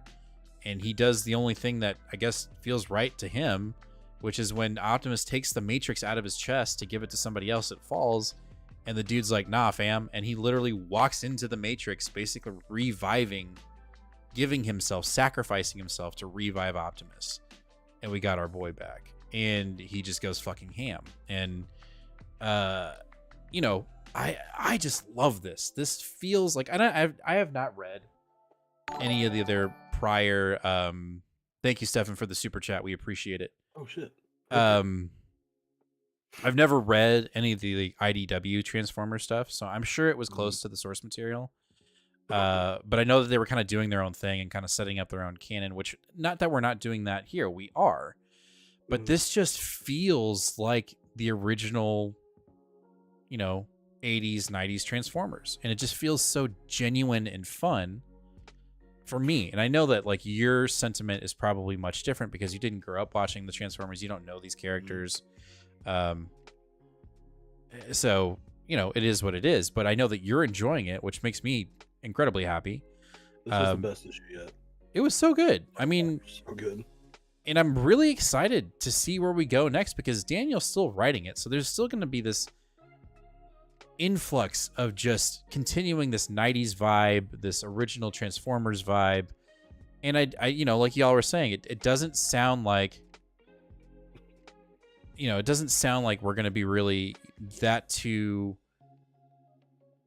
And he does the only thing that I guess feels right to him, which is when Optimus takes the Matrix out of his chest to give it to somebody else, it falls. And the dude's like, nah, fam. And he literally walks into the Matrix, basically reviving, giving himself, sacrificing himself to revive Optimus. And we got our boy back. And he just goes fucking ham. And, I just love this. This feels like, and I have not read any of the other prior, thank you, Stefan, for the super chat. We appreciate it. Oh, shit. I've never read any of the IDW Transformer stuff, so I'm sure it was close to the source material. But I know that they were kind of doing their own thing and kind of setting up their own canon, which, not that we're not doing that here, we are. But this just feels like the original, 80s, 90s Transformers. And it just feels so genuine and fun for me. And I know that your sentiment is probably much different because you didn't grow up watching the Transformers. You don't know these characters. So, it is what it is. But I know that you're enjoying it, which makes me incredibly happy. This was the best issue yet. It was so good. I mean, so good. And I'm really excited to see where we go next because Daniel's still writing it. So there's still going to be this influx of just continuing this 90s vibe, this original Transformers vibe. And I like y'all were saying, it doesn't sound like, it doesn't sound like we're going to be really that too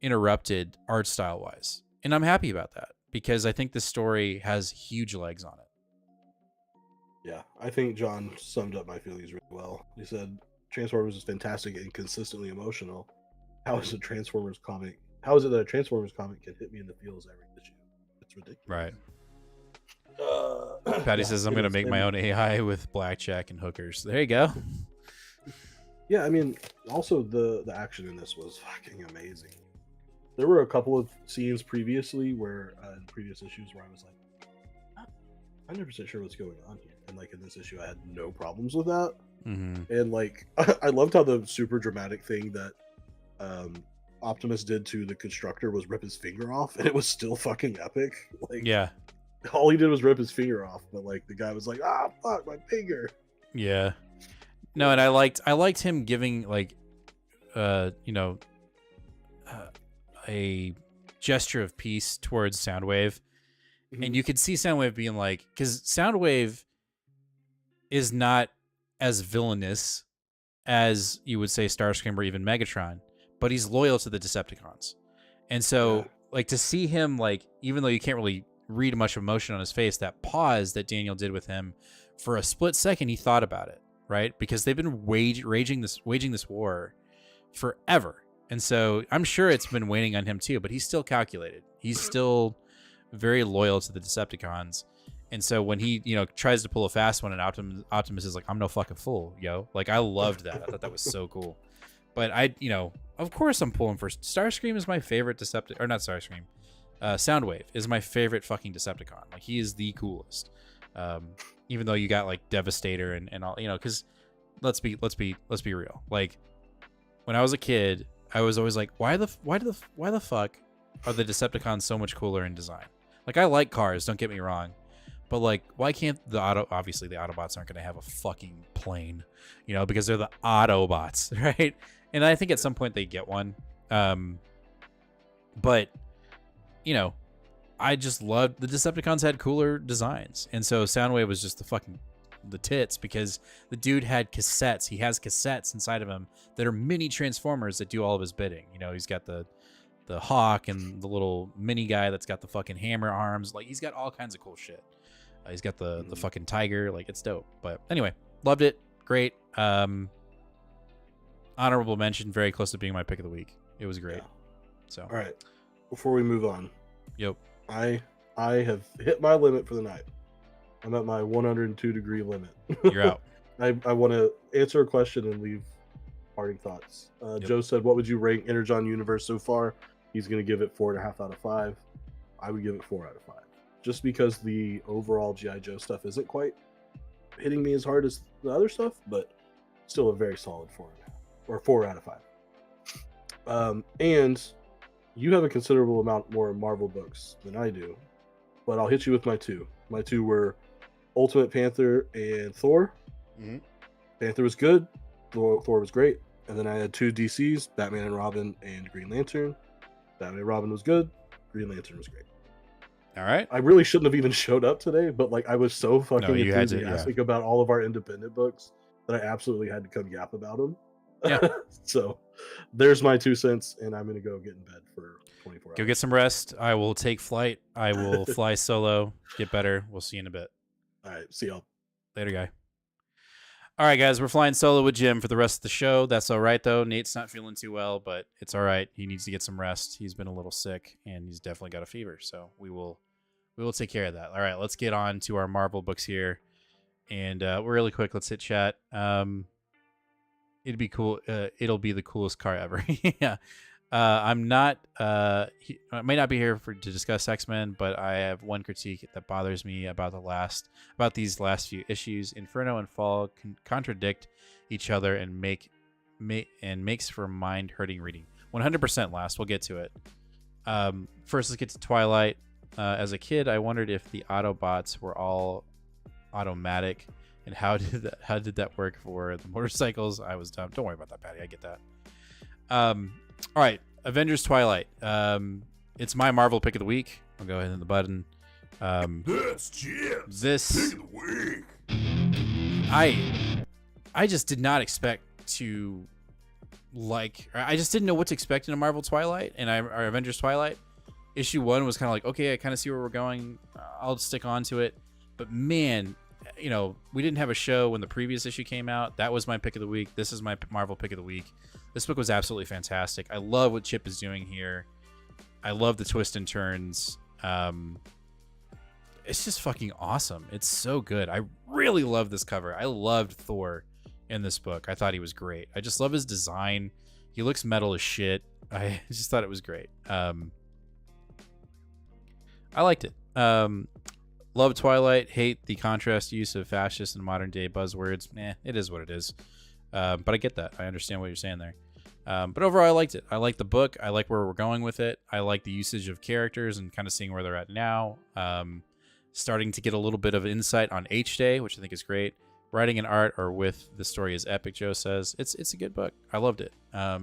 interrupted art style wise. And I'm happy about that because I think this story has huge legs on it. Yeah, I think John summed up my feelings really well. He said Transformers is fantastic and consistently emotional. How is a Transformers comic? How is it that a Transformers comic can hit me in the feels every issue? It's ridiculous. Right. Patty says I'm going to make my own AI with blackjack and hookers. There you go. Yeah, I mean, also the action in this was fucking amazing. There were a couple of scenes previously where in previous issues where I was like, I'm 100% sure what's going on here. And in this issue, I had no problems with that. Mm-hmm. And I loved how the super dramatic thing that Optimus did to the Constructor was rip his finger off, and it was still fucking epic. Yeah. All he did was rip his finger off, but the guy was like, fuck my finger. Yeah. No, and I liked him giving a gesture of peace towards Soundwave. Mm-hmm. And you could see Soundwave being because Soundwave is not as villainous as you would say Starscream or even Megatron, but he's loyal to the Decepticons. And so to see him even though you can't really read much emotion on his face, that pause that Daniel did with him for a split second, he thought about it, right? Because they've been waging this war forever. And so I'm sure it's been weighing on him too, but he's still calculated. He's still very loyal to the Decepticons. And so when he, tries to pull a fast one and Optimus is like, I'm no fucking fool, yo. I loved that. I thought that was so cool. But of course I'm pulling for Starscream is my favorite Decepticon, or not Starscream. Soundwave is my favorite fucking Decepticon. He is the coolest. Even though you got Devastator and all, because let's be real. When I was a kid, I was always like, why the fuck are the Decepticons so much cooler in design? I like cars, don't get me wrong. But why can't obviously the Autobots aren't going to have a fucking plane, because they're the Autobots, right? And I think at some point they get one. But, I just loved the Decepticons had cooler designs. And so Soundwave was just the tits because the dude had cassettes. He has cassettes inside of him that are mini Transformers that do all of his bidding. He's got the hawk and the little mini guy that's got the fucking hammer arms. Like, he's got all kinds of cool shit. He's got the fucking tiger. Like, it's dope. But anyway, loved it. Great. Honorable mention, very close to being my pick of the week. It was great. Yeah. So, all right, before we move on, yep, I have hit my limit for the night. I'm at my 102 degree limit. You're out. I want to answer a question and leave parting thoughts. Joe said, what would you rank Energon Universe so far? He's going to give it 4.5 out of 5. I would give it 4 out of 5. Just because the overall G.I. Joe stuff isn't quite hitting me as hard as the other stuff, but still a very solid 4.5 or 4 out of 5. And you have a considerable amount more Marvel books than I do, but I'll hit you with my two. My two were Ultimate Panther and Thor. Mm-hmm. Panther was good. Thor was great. And then I had two DCs, Batman and Robin and Green Lantern. Batman and Robin was good. Green Lantern was great. All right. I really shouldn't have even showed up today, but like I was so fucking enthusiastic about all of our independent books that I absolutely had to come yap about them. Yeah. So there's my 2 cents, and I'm gonna go get in bed for 24 hours. Go get some rest. I will take flight. I will fly solo. Get better. We'll see you in a bit. All right. See y'all. Later, guy. All right, guys. We're flying solo with Jim for the rest of the show. That's all right, though. Nate's not feeling too well, but it's all right. He needs to get some rest. He's been a little sick, and he's definitely got a fever. So we will take care of that. All right, let's get on to our Marvel books here. And really quick, let's hit chat. It'd be cool. It'll be the coolest car ever. Yeah. I'm not. I may not be here to discuss X-Men, but I have one critique that bothers me about these last few issues. Inferno and Fall contradict each other and makes for mind-hurting reading. 100% last. We'll get to it. First, let's get to Twilight. As a kid, I wondered if the Autobots were all automatic, and how did that work for the motorcycles? I was dumb. Don't worry about that, Patty. I get that. All right, Avengers Twilight. It's my Marvel pick of the week. I'll go ahead and hit the button. That's Jim's this pick of the week. I just did not expect to I just didn't know what to expect in a Marvel Twilight and our Avengers Twilight. Issue 1 was kind of like, okay, I kind of see where we're going. I'll stick on to it. But man, we didn't have a show when the previous issue came out. That was my pick of the week. This is my Marvel pick of the week. This book was absolutely fantastic. I love what Chip is doing here. I love the twists and turns. It's just fucking awesome. It's so good. I really love this cover. I loved Thor in this book. I thought he was great. I just love his design. He looks metal as shit. I just thought it was great. I liked it. Love Twilight. Hate the contrast use of fascist and modern day buzzwords. It is what it is. But I get that. I understand what you're saying there. But overall, I liked it. I like the book. I like where we're going with it. I like the usage of characters and kind of seeing where they're at now. Starting to get a little bit of insight on H-Day, which I think is great. Writing and art are with the story is epic, Joe says. It's a good book. I loved it. I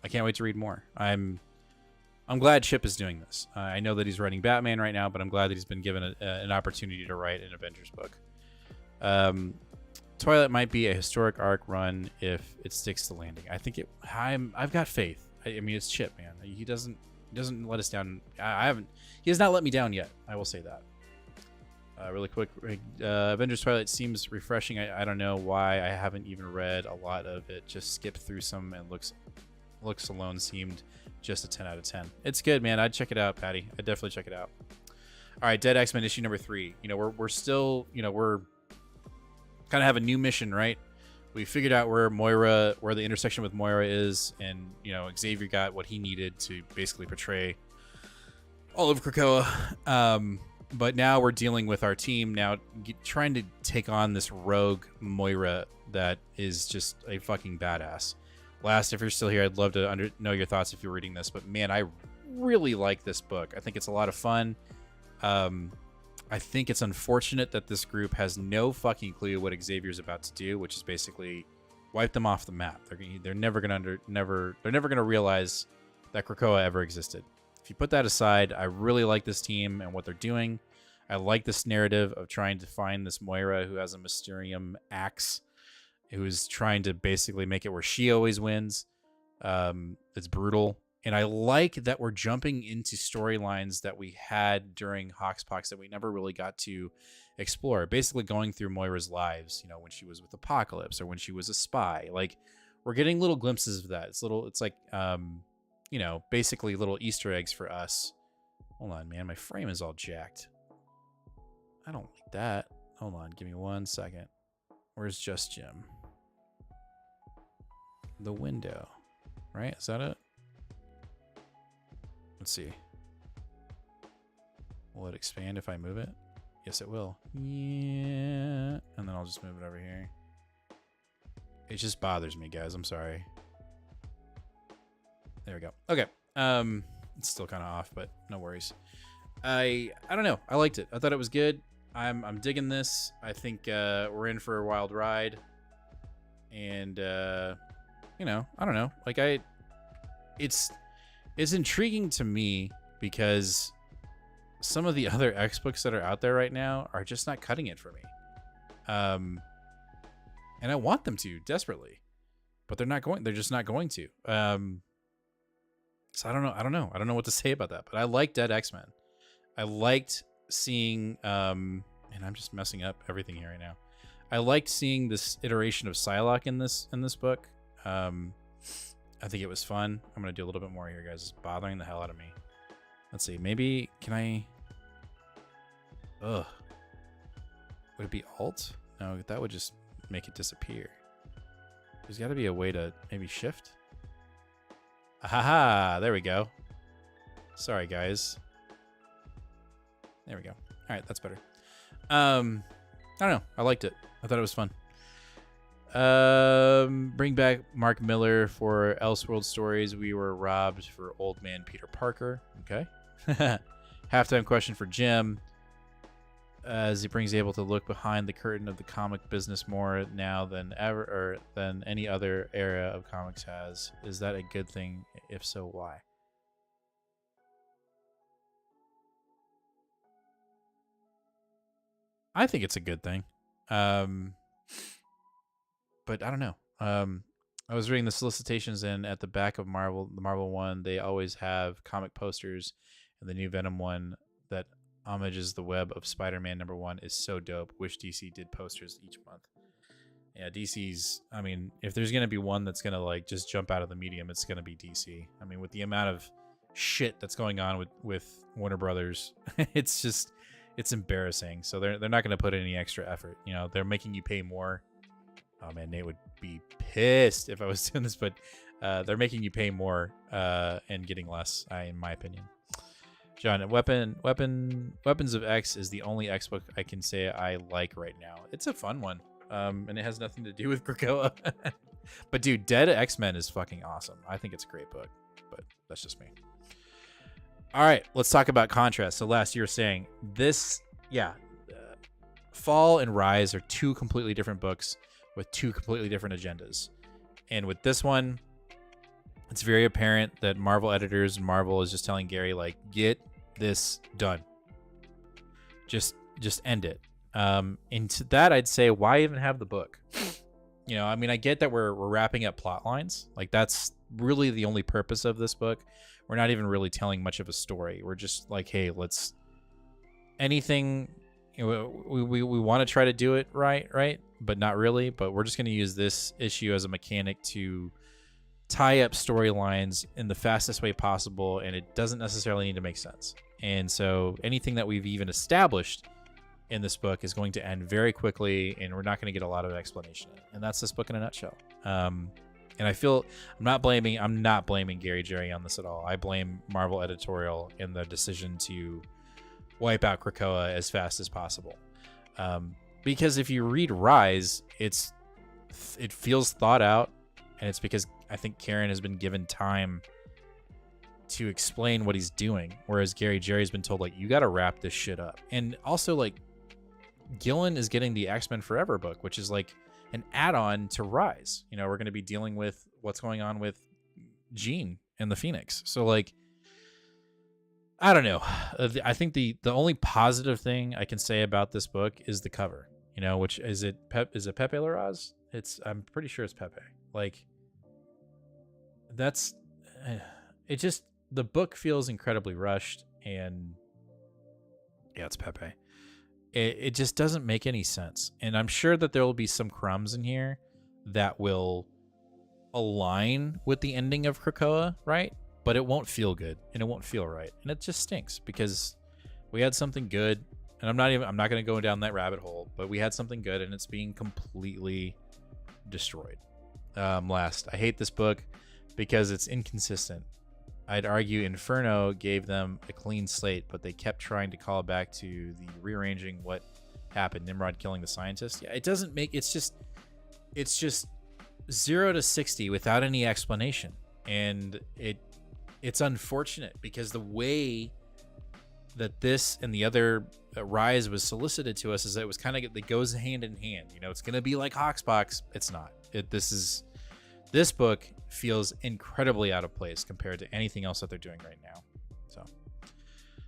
can't wait to read more. I'm glad Chip is doing this. I know that he's writing Batman right now, but I'm glad that he's been given an opportunity to write an Avengers book. Twilight might be a historic arc run if it sticks to landing. I think I've got faith. I mean, it's Chip, man. He doesn't let us down. He has not let me down yet. I will say that. Really quick, Avengers Twilight seems refreshing. I don't know why I haven't even read a lot of it. Just skipped through some and looks alone seemed just a 10 out of 10. It's good, man. I'd check it out, Patty. I'd definitely check it out. All right, Dead X-Men issue number 3. We're still, we're kind of have a new mission, right? We figured out where the intersection with Moira is, and Xavier got what he needed to basically portray all of Krakoa. But now we're dealing with our team now, trying to take on this rogue Moira that is just a fucking badass. Last, if you're still here, I'd love to know your thoughts if you're reading this. But man, I really like this book. I think it's a lot of fun. I think it's unfortunate that this group has no fucking clue what Xavier's about to do, which is basically wipe them off the map. They're never gonna realize that Krakoa ever existed. If you put that aside, I really like this team and what they're doing. I like this narrative of trying to find this Moira who has a Mysterium axe, who is trying to basically make it where she always wins. It's brutal. And I like that we're jumping into storylines that we had during Hoxpox that we never really got to explore. Basically going through Moira's lives, you know, when she was with Apocalypse or when she was a spy. Like, we're getting little glimpses of that. It's like, you know, basically little Easter eggs for us. Hold on, man. My frame is all jacked. I don't like that. Hold on. Give me 1 second. Where's Just Jim? The window. Right? Is that it? Let's see. Will it expand if I move it? Yes, it will. Yeah. And then I'll just move it over here. It just bothers me, guys. I'm sorry. There we go. Okay. It's still kind of off, but no worries. I don't know. I liked it. I thought it was good. I'm digging this. I think we're in for a wild ride. And you know, I don't know. Like it's intriguing to me because some of the other X books that are out there right now are just not cutting it for me. And I want them to desperately, but they're not going. They're just not going to. So I don't know. I don't know what to say about that. But I like Dead X-Men. I liked seeing. And I'm just messing up everything here right now. I liked seeing this iteration of Psylocke in this book. I think it was fun. I'm gonna do a little bit more here, guys. It's bothering the hell out of me. Let's see. Maybe can I? Ugh. Would it be Alt? No, that would just make it disappear. There's got to be a way to maybe shift. Ahaha! There we go. Sorry, guys. There we go. All right, that's better. I don't know. I liked it. I thought it was fun. Bring back Mark Miller for Elseworld Stories. We were robbed for Old Man Peter Parker. Okay. Halftime question for Jim. As he brings able to look behind the curtain of the comic business more now than ever, or than any other era of comics has. Is that a good thing? If so, why? I think it's a good thing. But I don't know. I was reading the solicitations, and at the back of the Marvel one, they always have comic posters, and the new Venom one that homages the web of Spider-Man #1 is so dope. Wish DC did posters each month. Yeah, DC's, I mean, if there's going to be one that's going to like just jump out of the medium, it's going to be DC. I mean, with the amount of shit that's going on with Warner Brothers, it's embarrassing. So they're not going to put any extra effort. You know, they're making you pay more. Oh man, Nate would be pissed if I was doing this, but they're making you pay more and getting less, in my opinion. John, Weapons of X is the only X book I can say I like right now. It's a fun one, and it has nothing to do with Krakoa. But dude, Dead X-Men is fucking awesome. I think it's a great book, but that's just me. All right, let's talk about contrast. So last you were saying this, Fall and Rise are two completely different books with two completely different agendas. And with this one, it's very apparent that Marvel editors and Marvel is just telling Gary, like, get this done. Just end it. And to that, I'd say, why even have the book? You know, I mean, I get that we're wrapping up plot lines. Like, that's really the only purpose of this book. We're not even really telling much of a story. We're just like, hey, let's anything. You know, we want to try to do it right, but not really. But we're just going to use this issue as a mechanic to tie up storylines in the fastest way possible, and it doesn't necessarily need to make sense. And so anything that we've even established in this book is going to end very quickly, and we're not going to get a lot of explanation. And that's this book in a nutshell. And I feel I'm not blaming Gary Jerry on this at all. I blame Marvel editorial in the decision to wipe out Krakoa as fast as possible. Because if you read Rise, it feels thought out, and it's because I think Karen has been given time to explain what he's doing, whereas Gary Jerry's been told, like, you got to wrap this shit up. And also, like, Gillen is getting the X-Men Forever book, which is like an add-on to Rise. You know, we're going to be dealing with what's going on with Jean and the Phoenix. So, like, I don't know. I think the only positive thing I can say about this book is the cover. You know, which is it Pepe Larraz? I'm pretty sure it's Pepe. Like, it just, the book feels incredibly rushed, and yeah, it's Pepe. It just doesn't make any sense. And I'm sure that there will be some crumbs in here that will align with the ending of Krakoa, right? But it won't feel good, and it won't feel right. And it just stinks because we had something good, and I'm not going to go down that rabbit hole, but we had something good, and it's being completely destroyed. Last, I hate this book because it's inconsistent. I'd argue Inferno gave them a clean slate, but they kept trying to call back to the rearranging what happened, Nimrod killing the scientist. Yeah, it doesn't make, it's just 0 to 60 without any explanation. And it's unfortunate because the way that this and the other Rise was solicited to us is that it was kind of, it goes hand in hand. You know, it's going to be like Hawksbox. It's not. This book feels incredibly out of place compared to anything else that they're doing right now. So,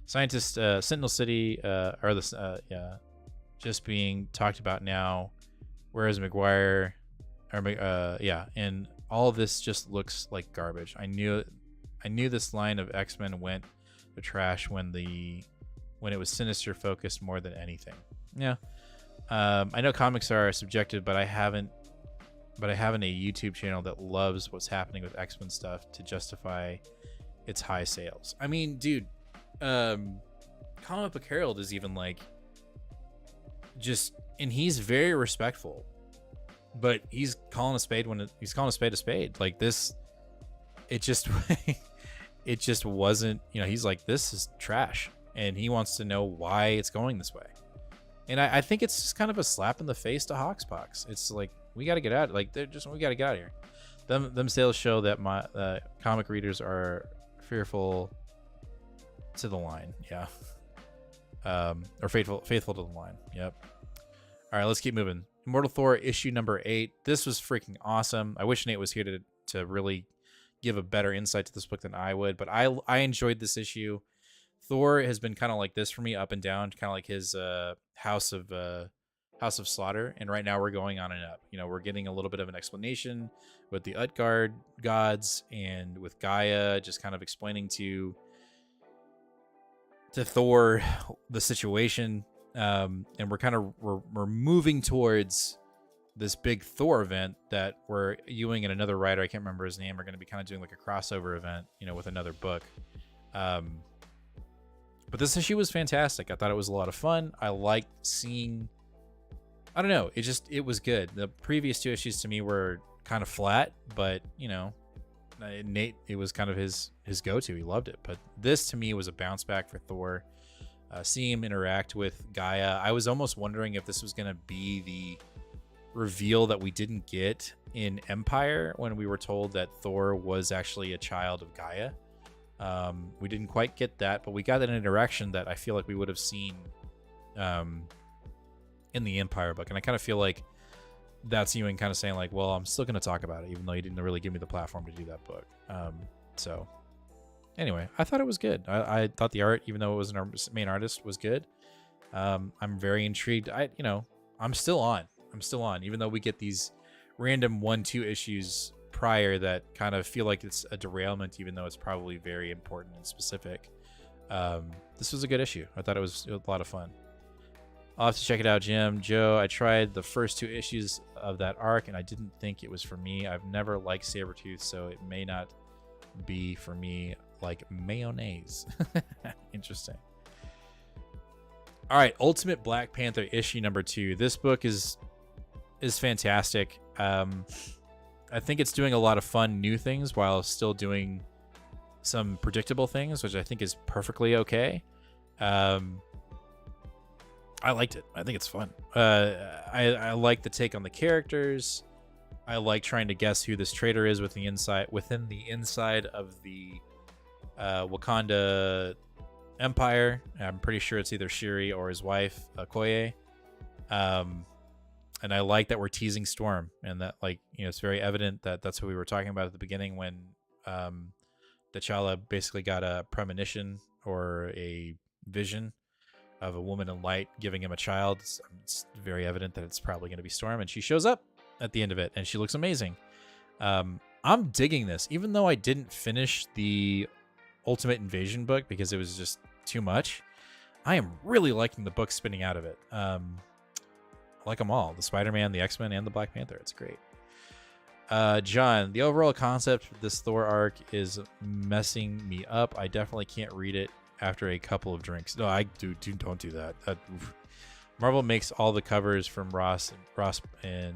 Scientist, Sentinel City, just being talked about now. Whereas McGuire, and all of this just looks like garbage. I knew this line of X-Men went to trash when it was Sinister focused more than anything. Yeah, I know comics are subjective, but I haven't a YouTube channel that loves what's happening with X-Men stuff to justify its high sales. I mean, dude, Comic Book Herald is even like and he's very respectful, but he's calling a spade he's calling a spade a spade. Like this, it just wasn't, he's like, this is trash, and he wants to know why it's going this way. And I think it's just kind of a slap in the face to Hawksbox. It's like, we got to get out. Like, we got to get out of here. Them sales show that my comic readers are fearful to the line. Yeah. Or faithful to the line. Yep. All right, let's keep moving. Immortal Thor issue number 8. This was freaking awesome. I wish Nate was here to really give a better insight to this book than I would, but I enjoyed this issue. Thor has been kind of like this for me, up and down, kind of like his House of Slaughter, and right now we're going on and up. We're getting a little bit of an explanation with the Utgard gods and with Gaia just kind of explaining to Thor the situation, and we're moving towards this big Thor event that where Ewing and another writer, I can't remember his name, are going to be kind of doing like a crossover event, with another book. But this issue was fantastic. I thought it was a lot of fun. I liked seeing, I don't know, it was good. The previous 2 issues to me were kind of flat, but Nate, it was kind of his go-to. He loved it. But this to me was a bounce back for Thor. Seeing him interact with Gaia, I was almost wondering if this was going to be the reveal that we didn't get in Empire when we were told that Thor was actually a child of Gaia. We didn't quite get that, but we got an interaction that I feel like we would have seen in the Empire book. And I kind of feel like that's Ewing kind of saying like, well, I'm still going to talk about it, even though you didn't really give me the platform to do that book. So anyway, I thought it was good. I thought the art, even though it wasn't our main artist, was good. I'm very intrigued. I'm still on, even though we get these random 1-2 issues prior that kind of feel like it's a derailment, even though it's probably very important and specific. This was a good issue. I thought it was a lot of fun. I'll have to check it out, Jim. Joe, I tried the first 2 issues of that arc, and I didn't think it was for me. I've never liked Sabretooth, so it may not be for me, like mayonnaise. Interesting. All right, Ultimate Black Panther issue number 2. This book is fantastic. I think it's doing a lot of fun new things while still doing some predictable things, which I think is perfectly okay. I liked it. I think it's fun. I like the take on the characters. I like trying to guess who this traitor is within the inside of the Wakanda Empire. I'm pretty sure it's either Shuri or his wife, Okoye. And I like that we're teasing Storm, and that, it's very evident that that's what we were talking about at the beginning when T'Challa basically got a premonition or a vision of a woman in light giving him a child. It's very evident that it's probably going to be Storm, and she shows up at the end of it, and she looks amazing. I'm digging this, even though I didn't finish the Ultimate Invasion book because it was just too much. I am really liking the book spinning out of it. I like them all: the Spider-Man, the X-Men, and the Black Panther. It's great. John, the overall concept of this Thor arc is messing me up. I definitely can't read it after a couple of drinks. No, I don't do that. Marvel makes all the covers from Ross and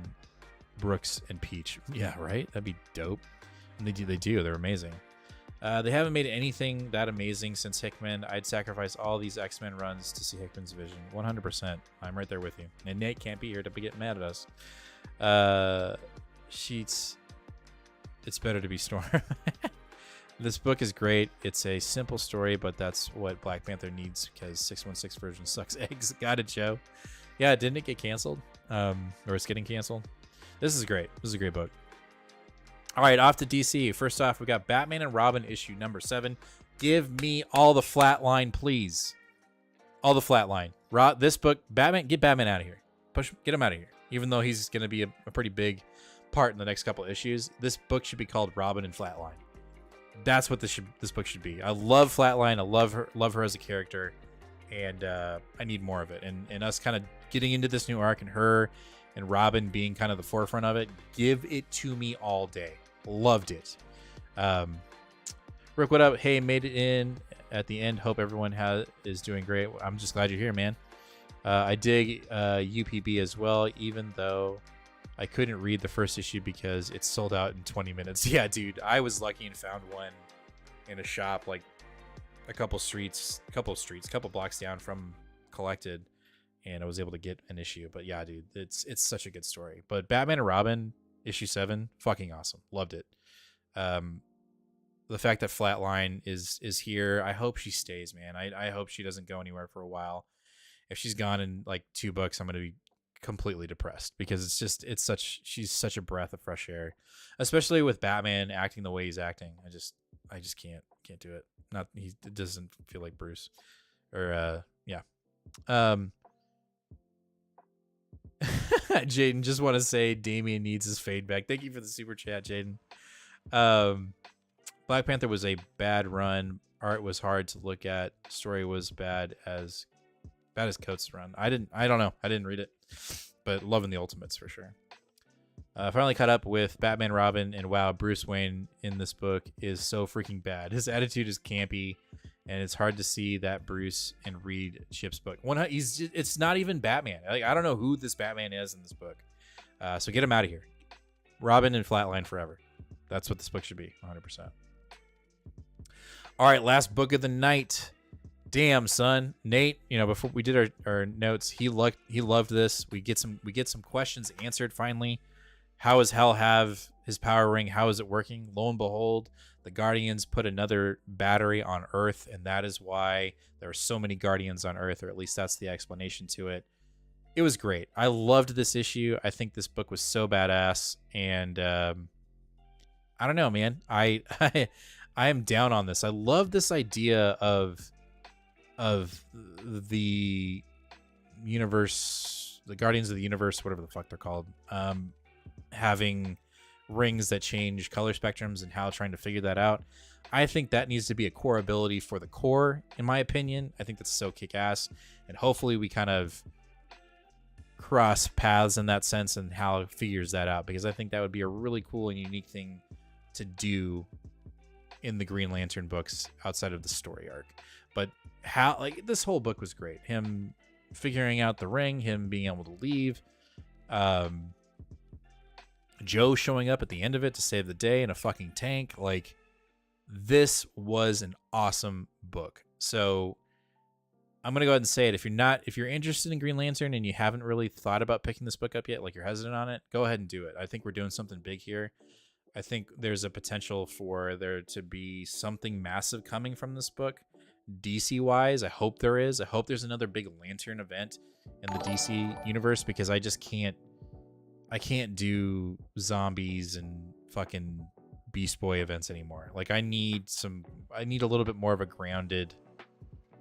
Brooks and Peach. Yeah, right? That'd be dope. And they do. They're amazing. They haven't made anything that amazing since Hickman. I'd sacrifice all these X-Men runs to see Hickman's vision. 100%. I'm right there with you. And Nate can't be here to get mad at us. Sheets. It's better to be Storm. This book is great. It's a simple story, but that's what Black Panther needs because 616 version sucks eggs. Got it, Joe. Yeah, didn't it get canceled? Or it's getting canceled. This is great. This is a great book. All right, off to DC. First off, we got Batman and Robin issue number 7. Give me all the flatline, please. All the flatline. This book, Batman, get Batman out of here. Get him out of here. Even though he's going to be a pretty big part in the next couple issues, this book should be called Robin and Flatline. That's what this book should be. I love Flatline. I love her as a character, and I need more of it. And us kind of getting into this new arc and her and Robin being kind of the forefront of it. Give it to me all day. Loved it. Rick, what up? Hey, made it in at the end. Hope everyone is doing great. I'm just glad you're here, man. I dig UPB as well, even though I couldn't read the first issue because it's sold out in 20 minutes. Yeah, dude, I was lucky and found one in a shop like a couple blocks down from Collected, and I was able to get an issue. But yeah, dude, it's such a good story. But Batman and Robin issue 7, fucking awesome. Loved it. The fact that Flatline is here, I hope she stays, man. I hope she doesn't go anywhere for a while. If she's gone in like 2 books, I'm gonna be completely depressed because she's such a breath of fresh air, especially with Batman acting the way he's acting. I just can't do it. It doesn't feel like Bruce or yeah. Jaden, just want to say Damian needs his fade back. Thank you for the super chat, Jaden. Black Panther was a bad run. Art was hard to look at. Story was bad as Coates' run. I don't know. I didn't read it, but loving the Ultimates for sure. Finally caught up with Batman, Robin, and wow, Bruce Wayne in this book is so freaking bad. His attitude is campy, and it's hard to see that Bruce and read Chip's book. It's not even Batman. I don't know who this Batman is in this book. So get him out of here. Robin and Flatline forever. That's what this book should be, 100%. All right, last book of the night. Damn, son. Nate, before we did our notes, he loved this. We get some questions answered finally. How does Hell have his power ring? How is it working? Lo and behold, the Guardians put another battery on Earth, and that is why there are so many Guardians on Earth, or at least that's the explanation to it. It was great. I loved this issue. I think this book was so badass, and I don't know, man. I am down on this. I love this idea of the universe, the Guardians of the Universe, whatever the fuck they're called, having rings that change color spectrums and how trying to figure that out. I think that needs to be a core ability for the core, in my opinion. I think that's so kick-ass, and hopefully we kind of cross paths in that sense and how it figures that out, because I think that would be a really cool and unique thing to do in the Green Lantern books outside of the story arc. But this whole book was great. Him figuring out the ring, him being able to leave, Joe showing up at the end of it to save the day in a fucking tank. This was an awesome book. So I'm gonna go ahead and say it. If you're interested in Green Lantern and you haven't really thought about picking this book up yet, like you're hesitant on it, go ahead and do it. I think we're doing something big here. I think there's a potential for there to be something massive coming from this book. DC wise, I hope there is. I hope there's another big Lantern event in the DC universe, because I can't do zombies and fucking Beast Boy events anymore. I need a little bit more of a grounded,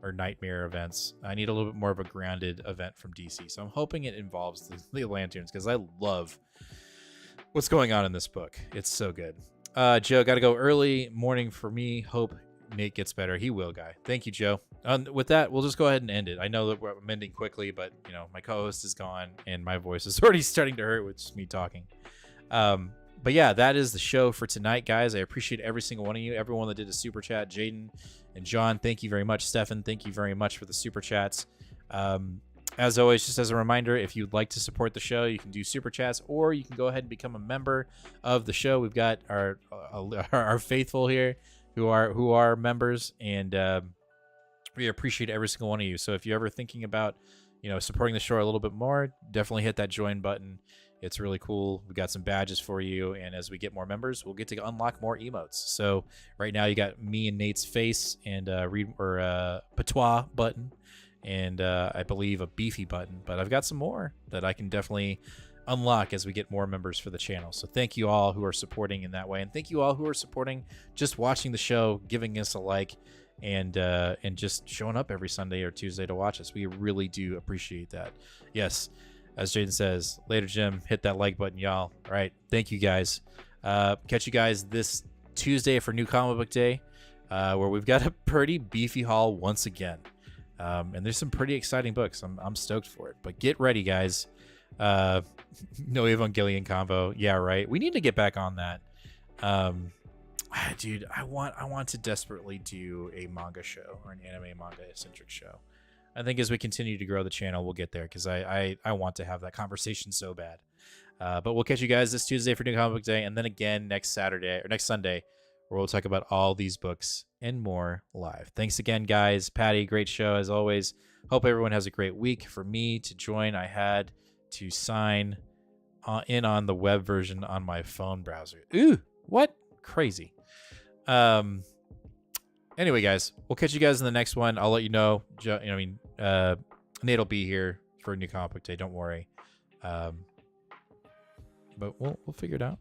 or Nightmare events. I need a little bit more of a grounded event from DC. So I'm hoping it involves the Lanterns, because I love what's going on in this book. It's so good. Joe, got to go early morning for me. Hope Nate gets better. He will, guy. Thank you, Joe. With that, we'll just go ahead and end it. I know that we're ending quickly, but my co-host is gone and my voice is already starting to hurt with just me talking. But yeah, that is the show for tonight, guys. I appreciate every single one of you, everyone that did a super chat. Jaden and John, thank you very much. Stefan, thank you very much for the super chats. As always, just as a reminder, if you'd like to support the show, you can do super chats, or you can go ahead and become a member of the show. We've got our faithful here who are members, and we appreciate every single one of you. So if you're ever thinking about supporting the show a little bit more, definitely hit that join button. It's really cool. We got some badges for you, and as we get more members, we'll get to unlock more emotes. So right now, you got me and Nate's face and patois button, and I believe a beefy button. But I've got some more that I can definitely unlock as we get more members for the channel. So thank you all who are supporting in that way, and thank you all who are supporting just watching the show, giving us a like, and just showing up every Sunday or Tuesday to watch us. We really do appreciate that. Yes. As Jaden says, later, Jim, hit that like button, y'all. All right. Thank you, guys. Catch you guys this Tuesday for New Comic Book Day, where we've got a pretty beefy haul once again. And there's some pretty exciting books. I'm stoked for it. But get ready, guys. No Evangelion convo. Yeah, right. We need to get back on that. Dude, I want to desperately do a manga show or an anime manga centric show. I think as we continue to grow the channel, we'll get there, because I want to have that conversation so bad. But we'll catch you guys this Tuesday for New Comic Book Day, and then again next Sunday, where we'll talk about all these books and more live. Thanks again, guys. Patty, great show as always. Hope everyone has a great week. For me to join, I had to sign in on the web version on my phone browser. Ooh, what? Crazy. Anyway, guys, we'll catch you guys in the next one. I'll let you know. Nate will be here for a New Comic Book Day. Don't worry. But we'll figure it out.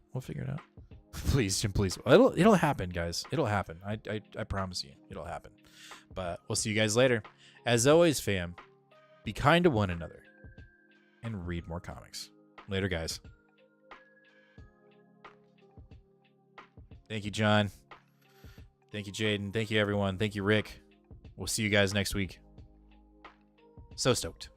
Please, Jim, please. It'll happen, guys. It'll happen. I promise you, it'll happen. But we'll see you guys later. As always, fam, be kind to one another and read more comics. Later, guys. Thank you, John. Thank you, Jaden. Thank you, everyone. Thank you, Rick. We'll see you guys next week. So stoked.